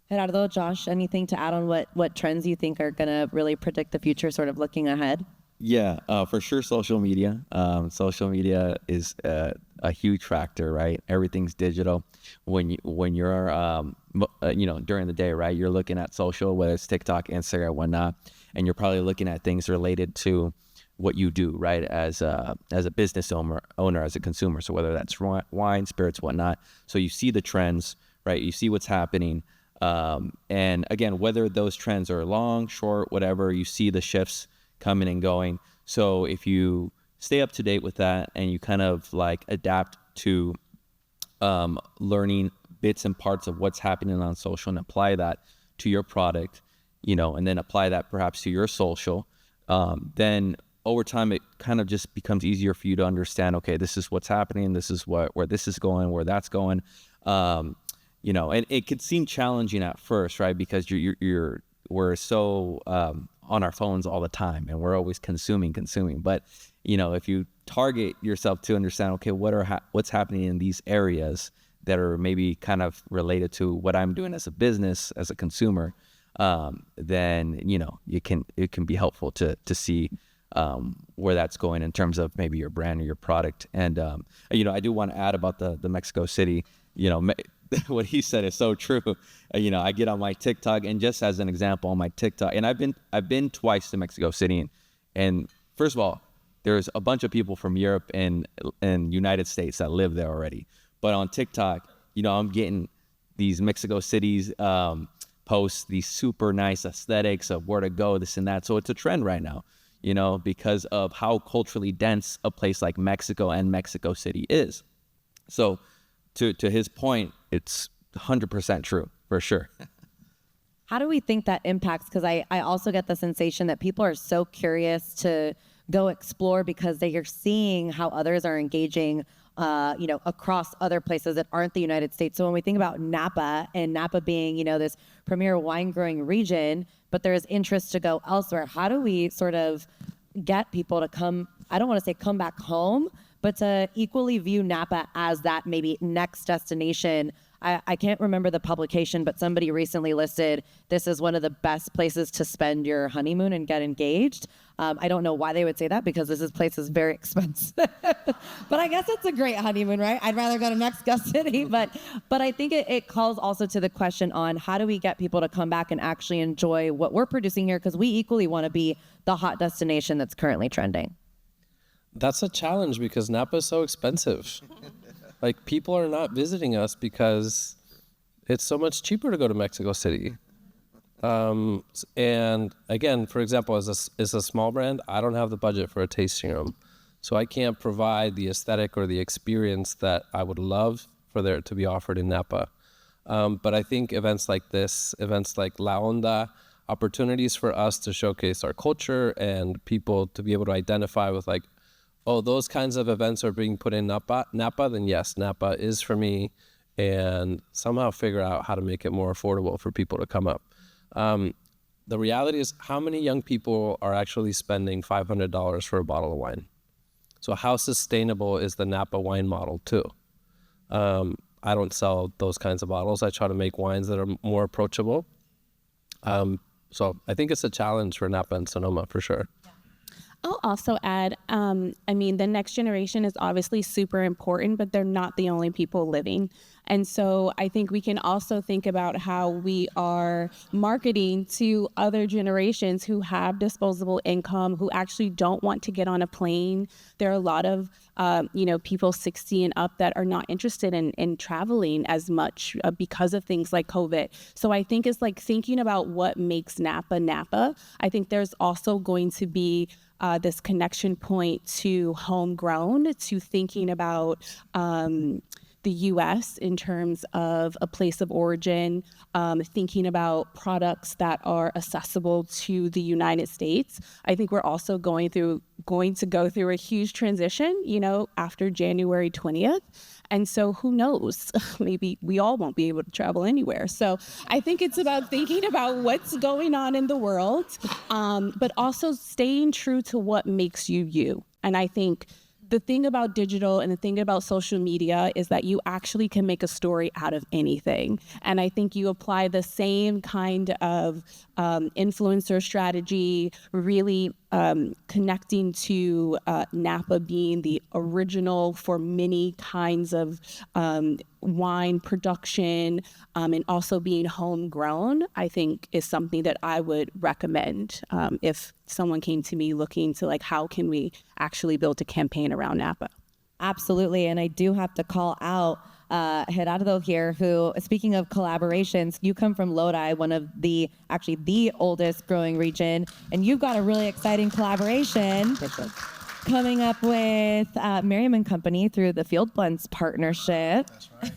Gerardo, Josh, anything to add on what trends you think are going to really predict the future, sort of looking ahead? Yeah, for sure. Social media. Social media is a huge factor, right? Everything's digital. When you're, during the day, right? You're looking at social, whether it's TikTok, Instagram, whatnot, and you're probably looking at things related to what you do, right? As a business owner, as a consumer. So whether that's wine, spirits, whatnot. So you see the trends, right? You see what's happening. And again, whether those trends are long, short, whatever, you see the shifts coming and going. So if you stay up to date with that and you kind of like adapt to learning bits and parts of what's happening on social and apply that to your product, and then apply that perhaps to your social, then over time it kind of just becomes easier for you to understand, okay, this is what's happening, this is where this is going, where that's going. And it could seem challenging at first, right? Because we're so on our phones all the time and we're always consuming. But, if you target yourself to understand, okay, what's happening in these areas that are maybe kind of related to what I'm doing as a business, as a consumer, then, it can be helpful to see where that's going in terms of maybe your brand or your product. And, I do want to add about the Mexico City, what he said is so true. I get on my TikTok, and just as an example on my TikTok, and I've been twice to Mexico City, and first of all, there's a bunch of people from Europe and United States that live there already. But on TikTok, I'm getting these Mexico Cities posts, these super nice aesthetics of where to go, this and that. So it's a trend right now, because of how culturally dense a place like Mexico and Mexico City is. So to his point, it's 100% true, for sure. How do we think that impacts? Because I also get the sensation that people are so curious to go explore because they are seeing how others are engaging, across other places that aren't the United States. So when we think about Napa, and Napa being, this premier wine growing region, but there's interest to go elsewhere, how do we sort of get people to come, I don't want to say come back home, but to equally view Napa as that maybe next destination? I can't remember the publication, but somebody recently listed this as one of the best places to spend your honeymoon and get engaged. I don't know why they would say that, because this place is very expensive. But I guess it's a great honeymoon, right? I'd rather go to Mexico City. But I think it calls also to the question on how do we get people to come back and actually enjoy what we're producing here, because we equally want to be the hot destination that's currently trending. That's a challenge because Napa is so expensive. Like, people are not visiting us because it's so much cheaper to go to Mexico City. And again, for example, as a small brand, I don't have the budget for a tasting room. So I can't provide the aesthetic or the experience that I would love for there to be offered in Napa. But I think events like this, events like La Onda, opportunities for us to showcase our culture and people to be able to identify with, like, oh, those kinds of events are being put in Napa, then yes, Napa is for me, and somehow figure out how to make it more affordable for people to come up. The reality is, how many young people are actually spending $500 for a bottle of wine? So how sustainable is the Napa wine model too? I don't sell those kinds of bottles. I try to make wines that are more approachable. So I think it's a challenge for Napa and Sonoma for sure. I'll also add, I mean, the next generation is obviously super important, but they're not the only people living. And so I think we can also think about how we are marketing to other generations who have disposable income, who actually don't want to get on a plane. There are a lot of, people 60 and up that are not interested in traveling as much because of things like COVID. So I think it's like thinking about what makes Napa Napa. I think there's also going to be this connection point to homegrown, to thinking about the U.S. in terms of a place of origin, thinking about products that are accessible to the United States. I think we're also going to go through a huge transition, after January 20th. And so who knows, maybe we all won't be able to travel anywhere. So I think it's about thinking about what's going on in the world, but also staying true to what makes you you. And I think the thing about digital and the thing about social media is that you actually can make a story out of anything. And I think you apply the same kind of influencer strategy, really connecting to Napa being the original for many kinds of wine production, and also being homegrown, I think is something that I would recommend if someone came to me looking to, like, how can we actually build a campaign around Napa? Absolutely. And I do have to call out Gerardo here, who, speaking of collaborations, you come from Lodi, one of the oldest growing region, and you've got a really exciting collaboration coming up with Merriam and Company through the Field Blends partnership.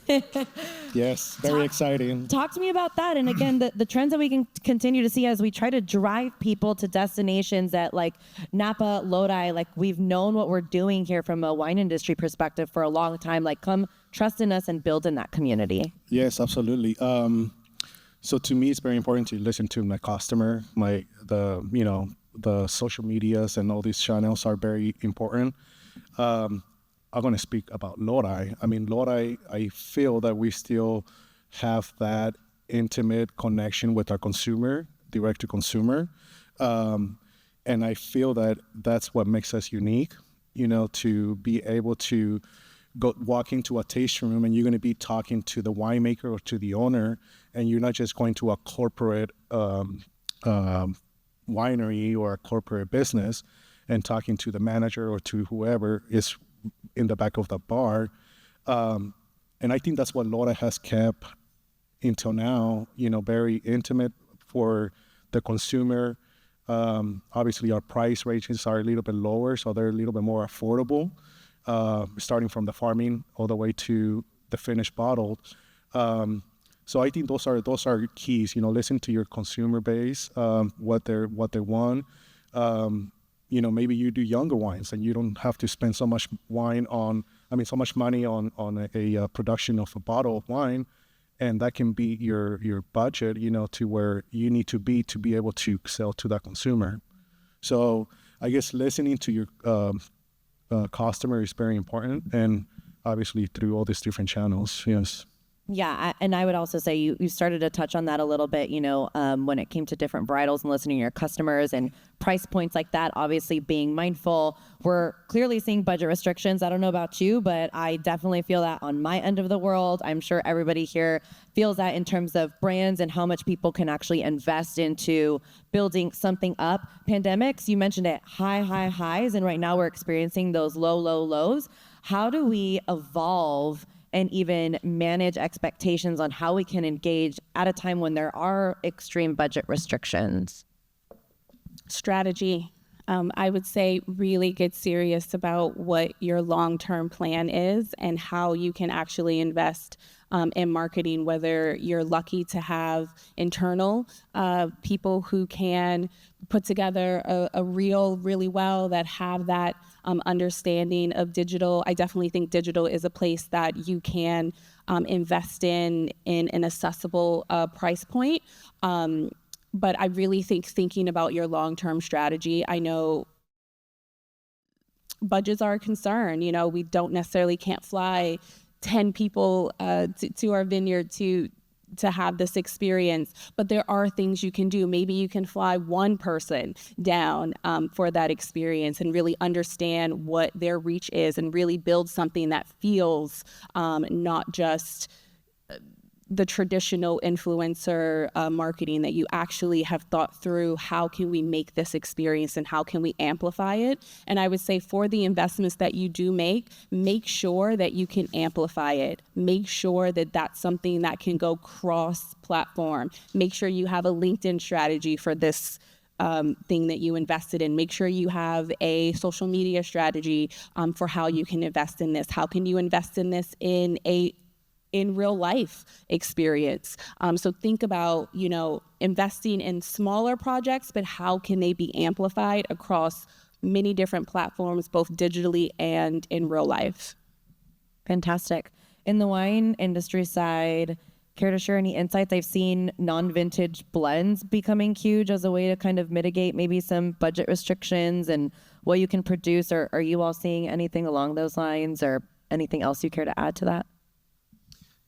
That's right. Yes, very exciting. Talk to me about that. And again, the trends that we can continue to see as we try to drive people to destinations that, like Napa, Lodi, like, we've known what we're doing here from a wine industry perspective for a long time. Like, come trust in us and build in that community. Yes, absolutely. So to me, it's very important to listen to my customer. The social medias and all these channels are very important. I'm going to speak about Lodi. I mean, Lodi, I feel that we still have that intimate connection with our consumer, direct to consumer. And I feel that that's what makes us unique, to be able to walk into a tasting room and you're going to be talking to the winemaker or to the owner, and you're not just going to a corporate winery or a corporate business and talking to the manager or to whoever is in the back of the bar. And I think that's what Lodi has kept until now, very intimate for the consumer. Obviously our price ranges are a little bit lower, so they're a little bit more affordable, starting from the farming all the way to the finished bottle. So I think those are keys. Listen to your consumer base, what they want. Maybe you do younger wines, and you don't have to spend so much money on a production of a bottle of wine, and that can be your budget. To where you need to be able to sell to that consumer. So I guess listening to your customer is very important, and obviously through all these different channels. Yes. And I would also say you started to touch on that a little bit, when it came to different varietals and listening to your customers and price points like that, obviously being mindful. We're clearly seeing budget restrictions. I don't know about you, but I definitely feel that on my end of the world. I'm sure everybody here feels that in terms of brands and how much people can actually invest into building something up. Pandemics, you mentioned it, high highs, and right now we're experiencing those low lows. How do we evolve and even manage expectations on how we can engage at a time when there are extreme budget restrictions? Strategy. I would say really get serious about what your long-term plan is and how you can actually invest in marketing, whether you're lucky to have internal people who can put together a reel really well, that have that understanding of digital. I definitely think digital is a place that you can invest in an accessible price point. But I really think thinking about your long-term strategy, I know budgets are a concern. We don't necessarily can't fly 10 people to our vineyard to have this experience, but there are things you can do. Maybe you can fly one person down for that experience and really understand what their reach is and really build something that feels not just the traditional influencer marketing, that you actually have thought through how can we make this experience and how can we amplify it. And I would say for the investments that you do make sure that you can amplify it. Make sure that that's something that can go cross-platform. Make sure you have a LinkedIn strategy for this thing that you invested in. Make sure you have a social media strategy for how you can invest in this. How can you invest in this in real life experience? So think about, investing in smaller projects, but how can they be amplified across many different platforms, both digitally and in real life? Fantastic. In the wine industry side, care to share any insights? I've seen non-vintage blends becoming huge as a way to kind of mitigate maybe some budget restrictions and what you can produce. Or are you all seeing anything along those lines, or anything else you care to add to that?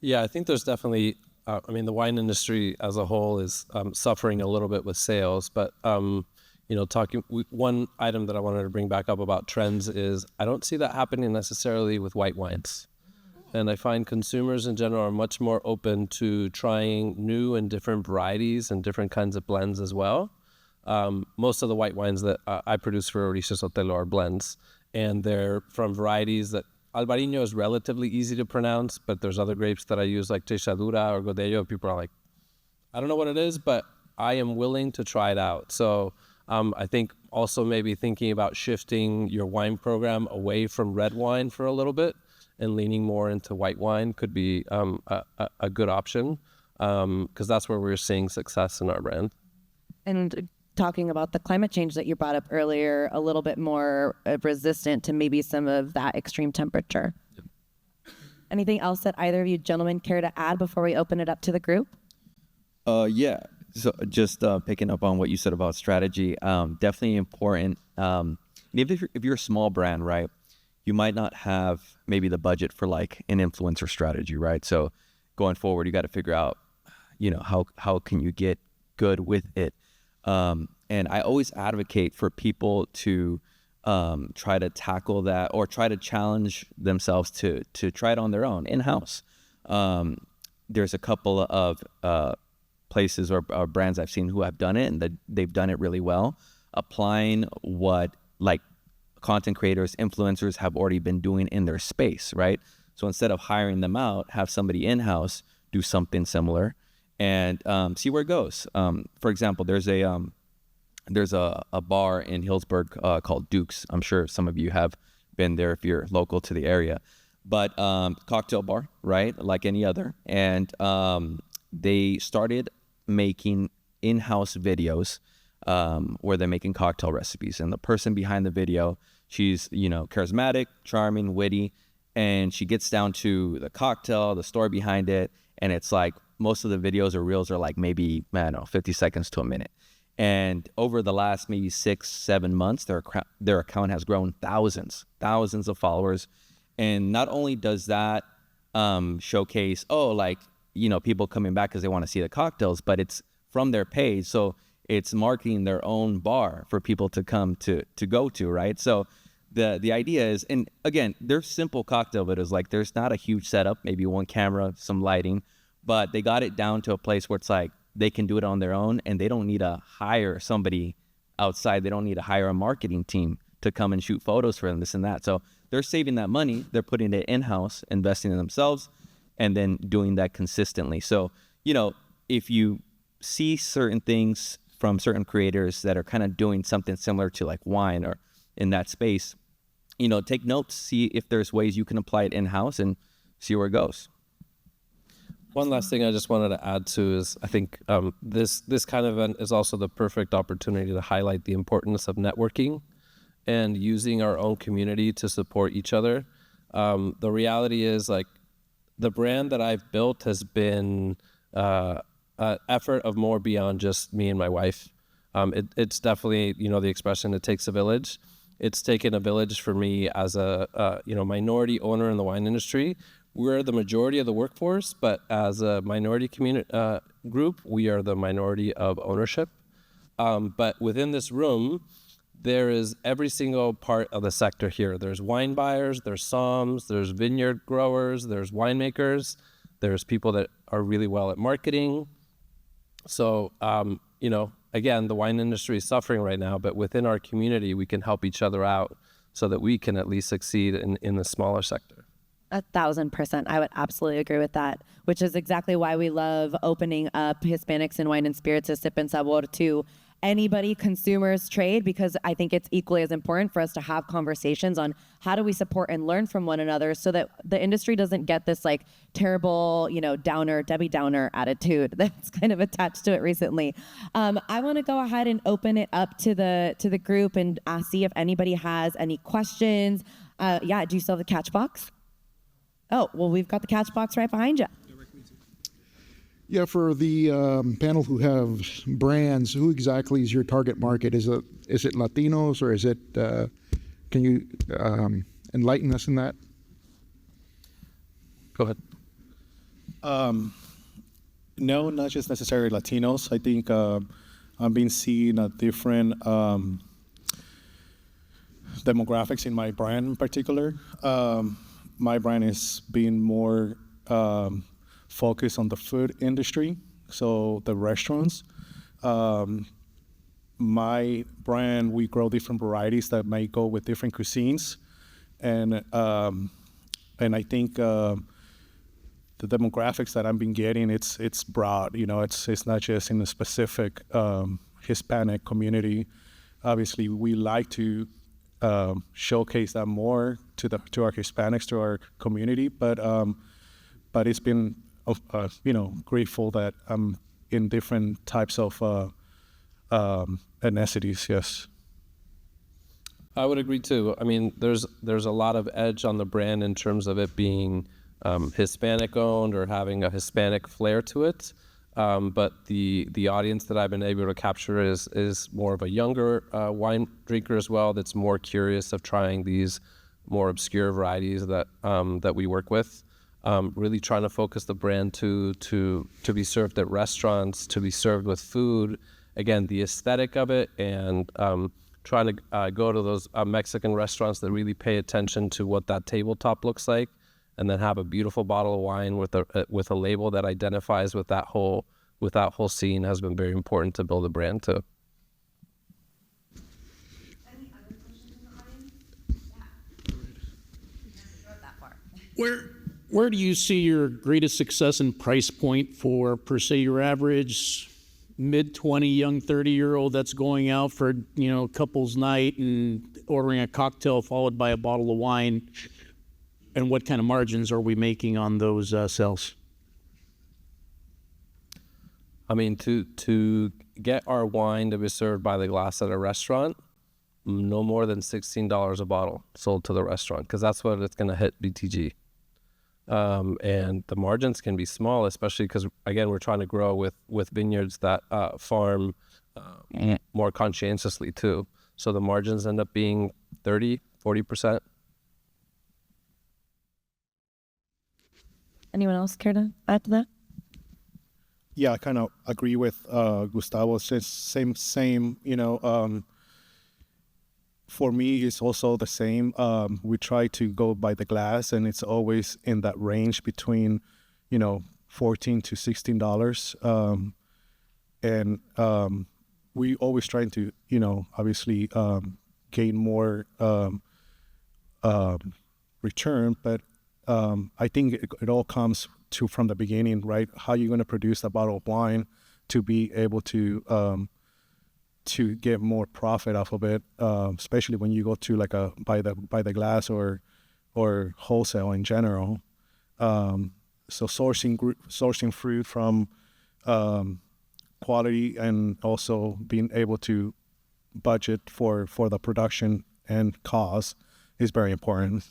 Yeah, I think there's definitely, the wine industry as a whole is suffering a little bit with sales, but, one item that I wanted to bring back up about trends is I don't see that happening necessarily with white wines. And I find consumers in general are much more open to trying new and different varieties and different kinds of blends as well. Most of the white wines that I produce for Orixa Sotelo are blends, and they're from varieties that Albarino is relatively easy to pronounce, but there's other grapes that I use like Techadura or Godello. People are like, I don't know what it is, but I am willing to try it out. So I think also maybe thinking about shifting your wine program away from red wine for a little bit and leaning more into white wine could be a good option, because that's where we're seeing success in our brand. And talking about the climate change that you brought up earlier, a little bit more resistant to maybe some of that extreme temperature. Yep. Anything else that either of you gentlemen care to add before we open it up to the group? Yeah. So just picking up on what you said about strategy, definitely important. If you're a small brand, right, you might not have maybe the budget for like an influencer strategy, right? So going forward, you got to figure out, how can you get good with it? And I always advocate for people to try to tackle that, or try to challenge themselves to try it on their own in-house. There's a couple of places or brands I've seen who have done it, and they've done it really well, applying what like content creators, influencers have already been doing in their space, right? So instead of hiring them out, have somebody in-house do something similar and see where it goes. For example, there's a bar in Hillsburg called Duke's. I'm sure some of you have been there if you're local to the area, but cocktail bar, right? Like any other. And they started making in-house videos where they're making cocktail recipes. And the person behind the video, she's, charismatic, charming, witty, and she gets down to the cocktail, the story behind it. And it's like, most of the videos or reels are like maybe, 50 seconds to a minute. And over the last maybe 6-7 months, their account has grown thousands of followers. And not only does that showcase, people coming back because they want to see the cocktails, but it's from their page. So it's marketing their own bar for people to come to go to, right? So the idea is, and again, they're simple cocktail videos. Like there's not a huge setup, maybe one camera, some lighting, but they got it down to a place where it's like they can do it on their own and they don't need to hire somebody outside. They don't need to hire a marketing team to come and shoot photos for them, this and that. So they're saving that money. They're putting it in-house, investing in themselves, and then doing that consistently. So, if you see certain things from certain creators that are kind of doing something similar to like wine or in that space, take notes, see if there's ways you can apply it in-house and see where it goes. One last thing I just wanted to add to is I think this kind of event is also the perfect opportunity to highlight the importance of networking and using our own community to support each other. The reality is like the brand that I've built has been an effort of more beyond just me and my wife. It's definitely, the expression, it takes a village. It's taken a village for me as a minority owner in the wine industry. We're the majority of the workforce, but as a minority community group, we are the minority of ownership. But within this room, there is every single part of the sector here. There's wine buyers, there's somms, there's vineyard growers, there's winemakers, there's people that are really well at marketing. So, again, the wine industry is suffering right now, but within our community, we can help each other out so that we can at least succeed in the smaller sector. 1,000%. I would absolutely agree with that, which is exactly why we love opening up Hispanics in Wine and Spirits as Sip and Sabor to anybody, consumers, trade, because I think it's equally as important for us to have conversations on how do we support and learn from one another so that the industry doesn't get this like terrible, downer, Debbie Downer attitude that's kind of attached to it recently. I want to go ahead and open it up to the group and see if anybody has any questions. Do you still have the catch box? Oh, well, we've got the catch box right behind you. Yeah, for the panel who have brands, who exactly is your target market? Is it Latinos or is it? Can you enlighten us in that? Go ahead. No, not just necessarily Latinos. I think I'm being seen at different demographics in my brand in particular. My brand is being more focused on the food industry, so the restaurants. My brand, we grow different varieties that may go with different cuisines, and I think the demographics that I've been getting, it's broad. It's not just in a specific Hispanic community. Obviously, we like to showcase that more to our Hispanics, to our community, but it's been grateful that I'm in different types of ethnicities. Yes, I would agree too. I mean, there's a lot of edge on the brand in terms of it being Hispanic owned or having a Hispanic flair to it. But the audience that I've been able to capture is more of a younger wine drinker as well, that's more curious of trying these more obscure varieties that we work with. Really trying to focus the brand to be served at restaurants, to be served with food. Again, the aesthetic of it, and trying to go to those Mexican restaurants that really pay attention to what that tabletop looks like, and then have a beautiful bottle of wine with a label that identifies with that whole scene has been very important to build a brand too. Any other questions in the audience? Yeah. That far. Where do you see your greatest success and price point for, per se, your average mid-20, young 30-year-old that's going out for couples night and ordering a cocktail followed by a bottle of wine? And what kind of margins are we making on those sales? I mean, to get our wine to be served by the glass at a restaurant, no more than $16 a bottle sold to the restaurant, because that's what it's going to hit BTG. And the margins can be small, especially because, again, we're trying to grow with vineyards that farm more conscientiously too. So the margins end up being 30, 40%. Anyone else care to add to that? Yeah, I kind of agree with Gustavo. It's just same. For me, it's also the same. We try to go by the glass, and it's always in that range between, $14 to $16. And we always trying to, obviously gain more return. But I think it all comes from the beginning, right? How you're going to produce a bottle of wine to be able to get more profit off of it, especially when you go to like by the glass or wholesale in general. So sourcing fruit from quality, and also being able to budget for the production and cost is very important.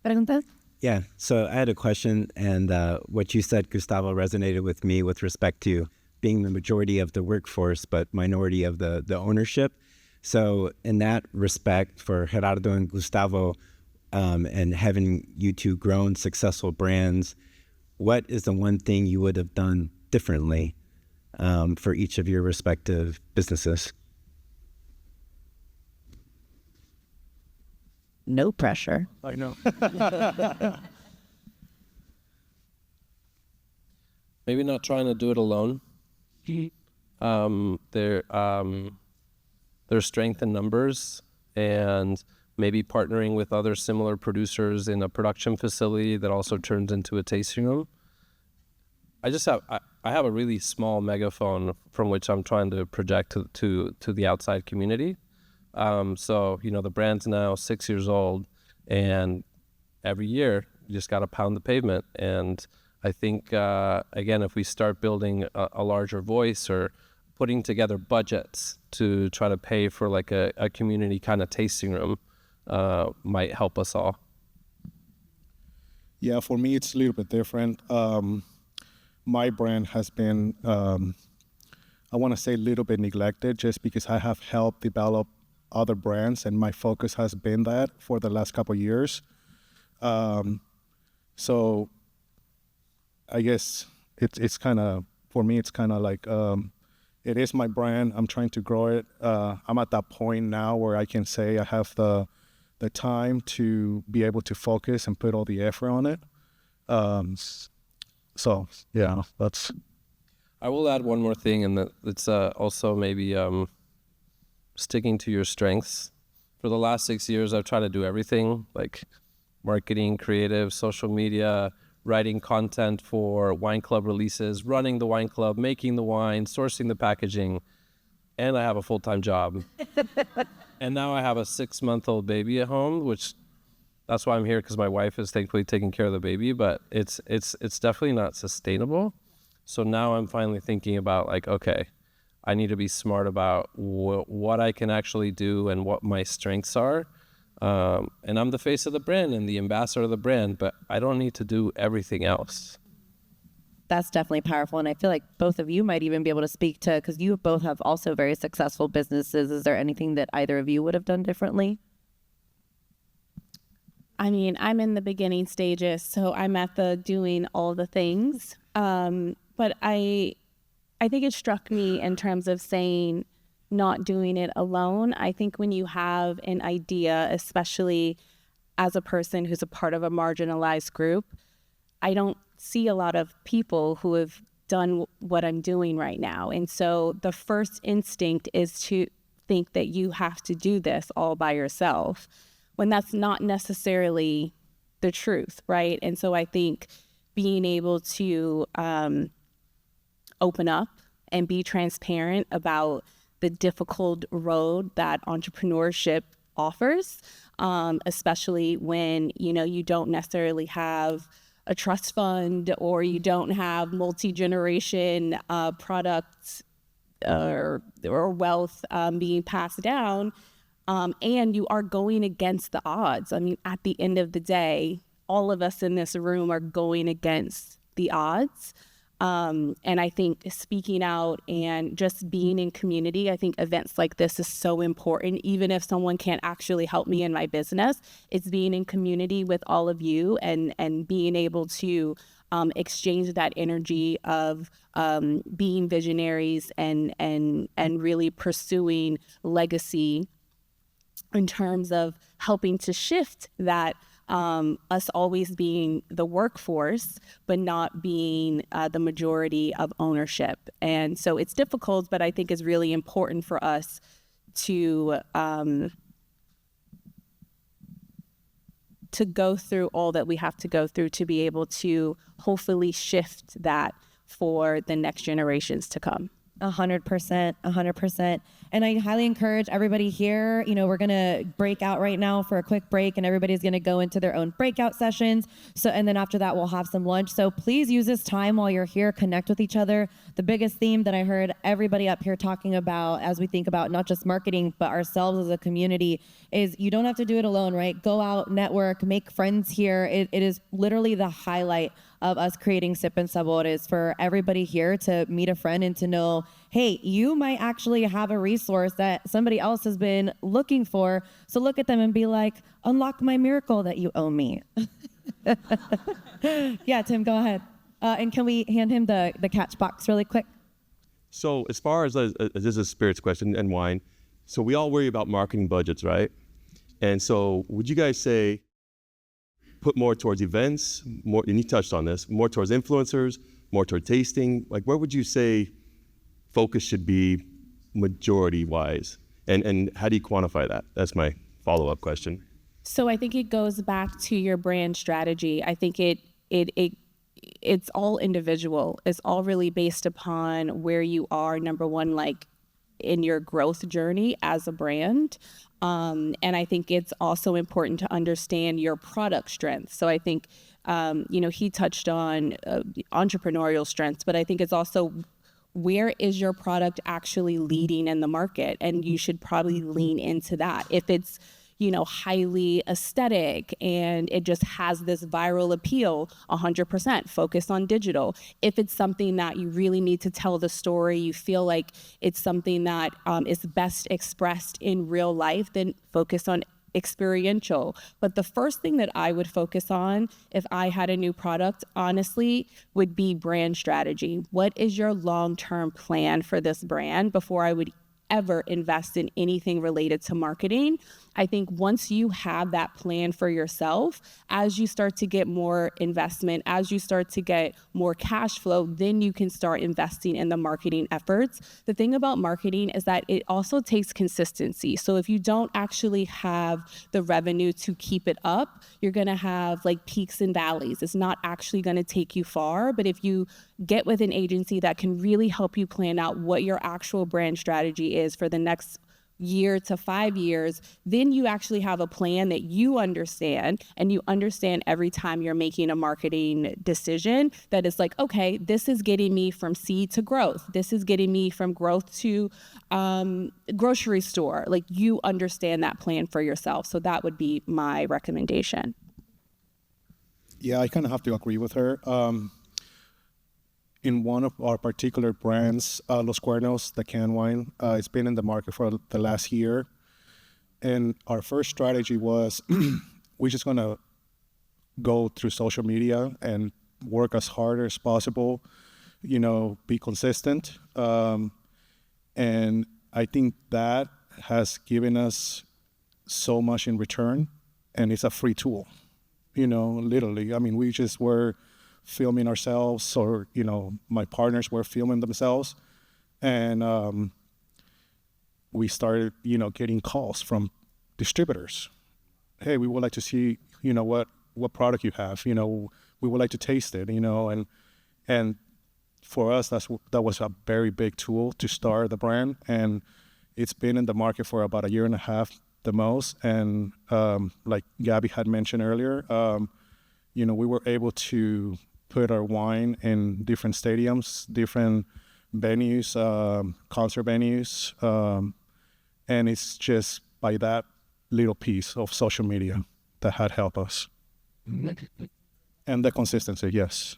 Preguntas? Yeah, so I had a question, and what you said, Gustavo, resonated with me with respect to being the majority of the workforce, but minority of the ownership. So in that respect, for Gerardo and Gustavo, and having you two grown successful brands, what is the one thing you would have done differently for each of your respective businesses? No pressure. I know. Maybe not trying to do it alone. There's strength in numbers, and maybe partnering with other similar producers in a production facility that also turns into a tasting room. I have a really small megaphone from which I'm trying to project to the outside community. So the brand's now 6 years old, and every year you just got to pound the pavement. And I think, again, if we start building a larger voice, or putting together budgets to try to pay for like a community kind of tasting room, might help us all. Yeah, for me, it's a little bit different. My brand has been, I want to say, a little bit neglected, just because I have helped develop other brands, and my focus has been that for the last couple of years. So I guess it's kind of, for me, it's kind of like, it is my brand. I'm trying to grow it. I'm at that point now where I can say I have the time to be able to focus and put all the effort on it. So yeah, that's. I will add one more thing, and that it's also maybe sticking to your strengths. For the last 6 years, I've tried to do everything, like marketing, creative, social media, writing content for wine club releases, running the wine club, making the wine, sourcing the packaging, and I have a full-time job. And now I have a 6-month-old baby at home, which that's why I'm here, because my wife is thankfully taking care of the baby, but it's definitely not sustainable. So now I'm finally thinking about, like, okay, I need to be smart about what I can actually do and what my strengths are. And I'm the face of the brand and the ambassador of the brand, but I don't need to do everything else. That's definitely powerful. And I feel like both of you might even be able to speak to, because you both have also very successful businesses. Is there anything that either of you would have done differently? I mean, I'm in the beginning stages, so I'm at the doing all the things. But I think it struck me in terms of saying not doing it alone. I think when you have an idea, especially as a person who's a part of a marginalized group, I don't see a lot of people who have done what I'm doing right now. And so the first instinct is to think that you have to do this all by yourself, when that's not necessarily the truth, right? And so I think being able to open up and be transparent about the difficult road that entrepreneurship offers, especially when, you don't necessarily have a trust fund, or you don't have multi-generation products or wealth being passed down, and you are going against the odds. I mean, at the end of the day, all of us in this room are going against the odds. And I think speaking out and just being in community, I think events like this is so important. Even if someone can't actually help me in my business, it's being in community with all of you and being able to exchange that energy of being visionaries and really pursuing legacy in terms of helping to shift that us always being the workforce, but not being the majority of ownership. And so it's difficult, but I think it's really important for us to go through all that we have to go through to be able to hopefully shift that for the next generations to come. 100%, 100%. And I highly encourage everybody here, we're going to break out right now for a quick break, and everybody's going to go into their own breakout sessions. So, and then after that, we'll have some lunch. So please use this time while you're here, connect with each other. The biggest theme that I heard everybody up here talking about as we think about not just marketing, but ourselves as a community is you don't have to do it alone, right? Go out, network, make friends here. It is literally the highlight of us creating Sip and Sabor is for everybody here to meet a friend and to know, hey, you might actually have a resource that somebody else has been looking for. So look at them and be like, unlock my miracle that you owe me. Yeah, Tim, go ahead. And can we hand him the catch box really quick? So as far as this is a spirits question and wine, so we all worry about marketing budgets, right? And so would you guys say put more towards events, more, and you touched on this, more towards influencers, more toward tasting? Like, where would you say focus should be majority-wise? And how do you quantify that? That's my follow-up question. So I think it goes back to your brand strategy. I think it's all individual. It's all really based upon where you are, number one, like in your growth journey as a brand. And I think it's also important to understand your product strength. So I think, he touched on entrepreneurial strengths, but I think it's also where is your product actually leading in the market? And you should probably lean into that. If it's, highly aesthetic and it just has this viral appeal, 100% focus on digital. If it's something that you really need to tell the story, you feel like it's something that is best expressed in real life, then focus on experiential. But the first thing that I would focus on if I had a new product, honestly, would be brand strategy. What is your long-term plan for this brand before I would ever invest in anything related to marketing? I think once you have that plan for yourself, as you start to get more investment, as you start to get more cash flow, then you can start investing in the marketing efforts. The thing about marketing is that it also takes consistency. So if you don't actually have the revenue to keep it up, you're going to have like peaks and valleys. It's not actually going to take you far. But if you get with an agency that can really help you plan out what your actual brand strategy is for the next year to 5 years, then you actually have a plan that you understand, and you understand every time you're making a marketing decision that it's like, okay, this is getting me from seed to growth. This is getting me from growth to grocery store. Like, you understand that plan for yourself. So that would be my recommendation. Yeah, I kind of have to agree with her. In one of our particular brands, Los Cuernos, the canned wine, it's been in the market for the last year. And our first strategy was we're just going to go through social media and work as hard as possible, be consistent. And I think that has given us so much in return, and it's a free tool, literally. I mean, we just were filming ourselves, or my partners were filming themselves, and we started getting calls from distributors. Hey, we would like to see what product you have, we would like to taste it, and for us that was a very big tool to start the brand. And it's been in the market for about 1.5 years the most. And like Gabby had mentioned earlier, we were able to put our wine in different stadiums, different venues, concert venues, and it's just by that little piece of social media that had helped us. And the consistency, yes.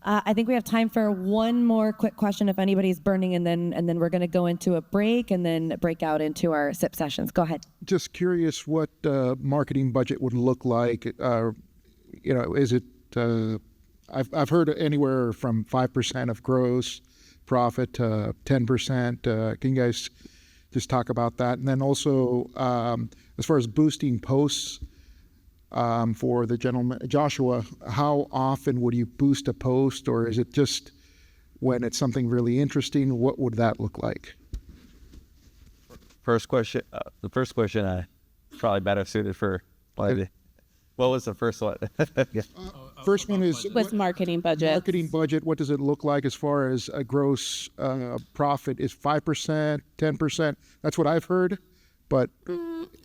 I think we have time for one more quick question if anybody's burning, and then we're going to go into a break and then break out into our sip sessions. Go ahead. Just curious what marketing budget would look like. Is it? I've heard anywhere from 5% of gross profit to 10%. Can you guys just talk about that? And then also, as far as boosting posts. For the gentleman, Joshua, how often would you boost a post, or is it just when it's something really interesting? What would that look like? First question. The first question, probably better suited for. What was the first one? Yeah. First one is Was marketing budget. Marketing budget. What does it look like as far as a gross profit? Is 5%, 10%? That's what I've heard. But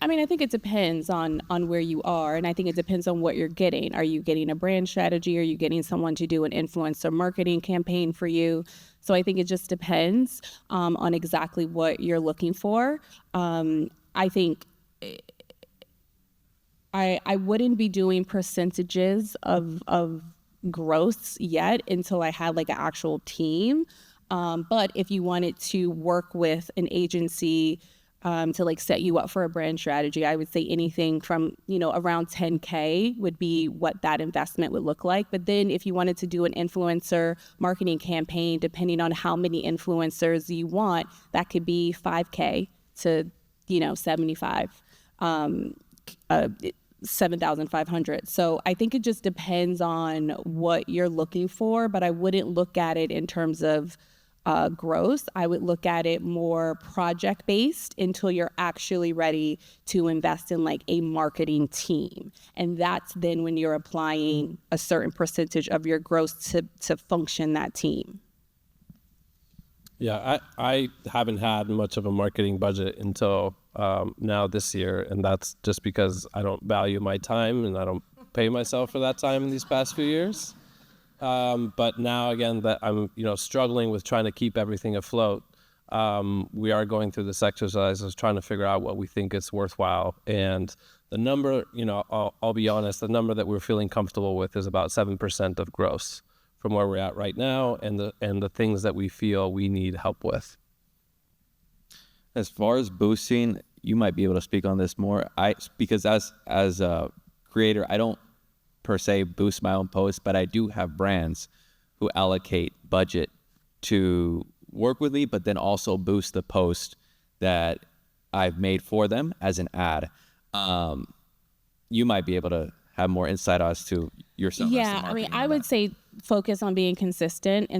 I mean, I think it depends on where you are, and I think it depends on what you're getting. Are you getting a brand strategy? Are you getting someone to do an influencer marketing campaign for you? So I think it just depends on exactly what you're looking for. I think I wouldn't be doing percentages of growth yet until I had like an actual team. But if you wanted to work with an agency to like set you up for a brand strategy, I would say anything from, around 10K would be what that investment would look like. But then if you wanted to do an influencer marketing campaign, depending on how many influencers you want, that could be 5K to, 7,500. So I think it just depends on what you're looking for, but I wouldn't look at it in terms of growth. I would look at it more project-based until you're actually ready to invest in like a marketing team. And that's then when you're applying a certain percentage of your growth to function that team. Yeah, I haven't had much of a marketing budget until now this year, and that's just because I don't value my time and I don't pay myself for that time in these past few years. But now again that I'm, struggling with trying to keep everything afloat, we are going through this exercise of trying to figure out what we think is worthwhile. And the number, I'll be honest, the number that we're feeling comfortable with is about 7% of gross from where we're at right now, and the things that we feel we need help with. As far as boosting, you might be able to speak on this more. Because as a creator, I don't per se boost my own posts, but I do have brands who allocate budget to work with me, but then also boost the post that I've made for them as an ad. You might be able to have more insight as to yourself. Yeah, I mean, I would say focus on being consistent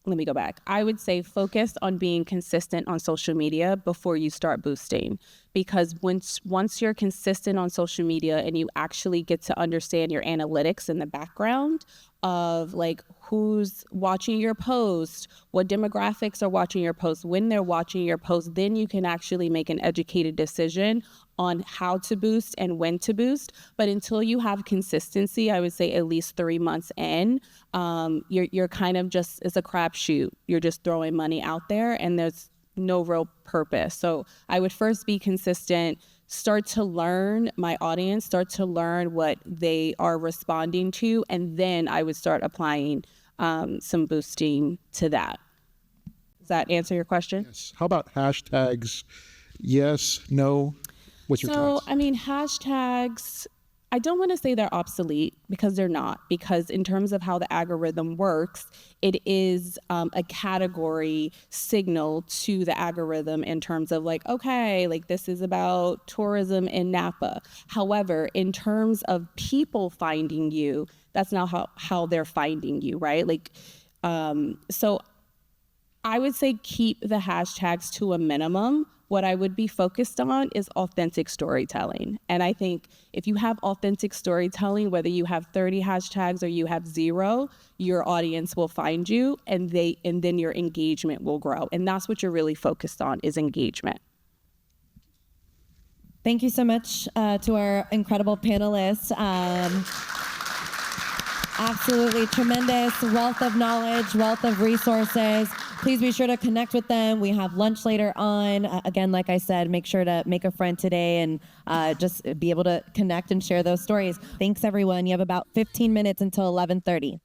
let me go back. I would say focus on being consistent on social media before you start boosting, because once you're consistent on social media and you actually get to understand your analytics in the background of like who's watching your post, what demographics are watching your post, when they're watching your post, then you can actually make an educated decision on how to boost and when to boost. But until you have consistency, I would say at least 3 months in, you're kind of just, it's a crapshoot. You're just throwing money out there and there's no real purpose. So I would first be consistent, start to learn my audience, start to learn what they are responding to, and then I would start applying some boosting to that. Does that answer your question? Yes. How about hashtags? Yes, no? What's your thoughts? I mean, hashtags, I don't want to say they're obsolete, because they're not, because in terms of how the algorithm works, it is a category signal to the algorithm in terms of like, okay, like this is about tourism in Napa. However, in terms of people finding you, that's not how they're finding you, right? Like, so I would say keep the hashtags to a minimum. What I would be focused on is authentic storytelling. And I think if you have authentic storytelling, whether you have 30 hashtags or you have 0, your audience will find you and then your engagement will grow. And that's what you're really focused on, is engagement. Thank you so much to our incredible panelists. Absolutely tremendous wealth of knowledge, wealth of resources. Please be sure to connect with them. We have lunch later on. Again, like I said, make sure to make a friend today and just be able to connect and share those stories. Thanks, everyone. You have about 15 minutes until 11:30.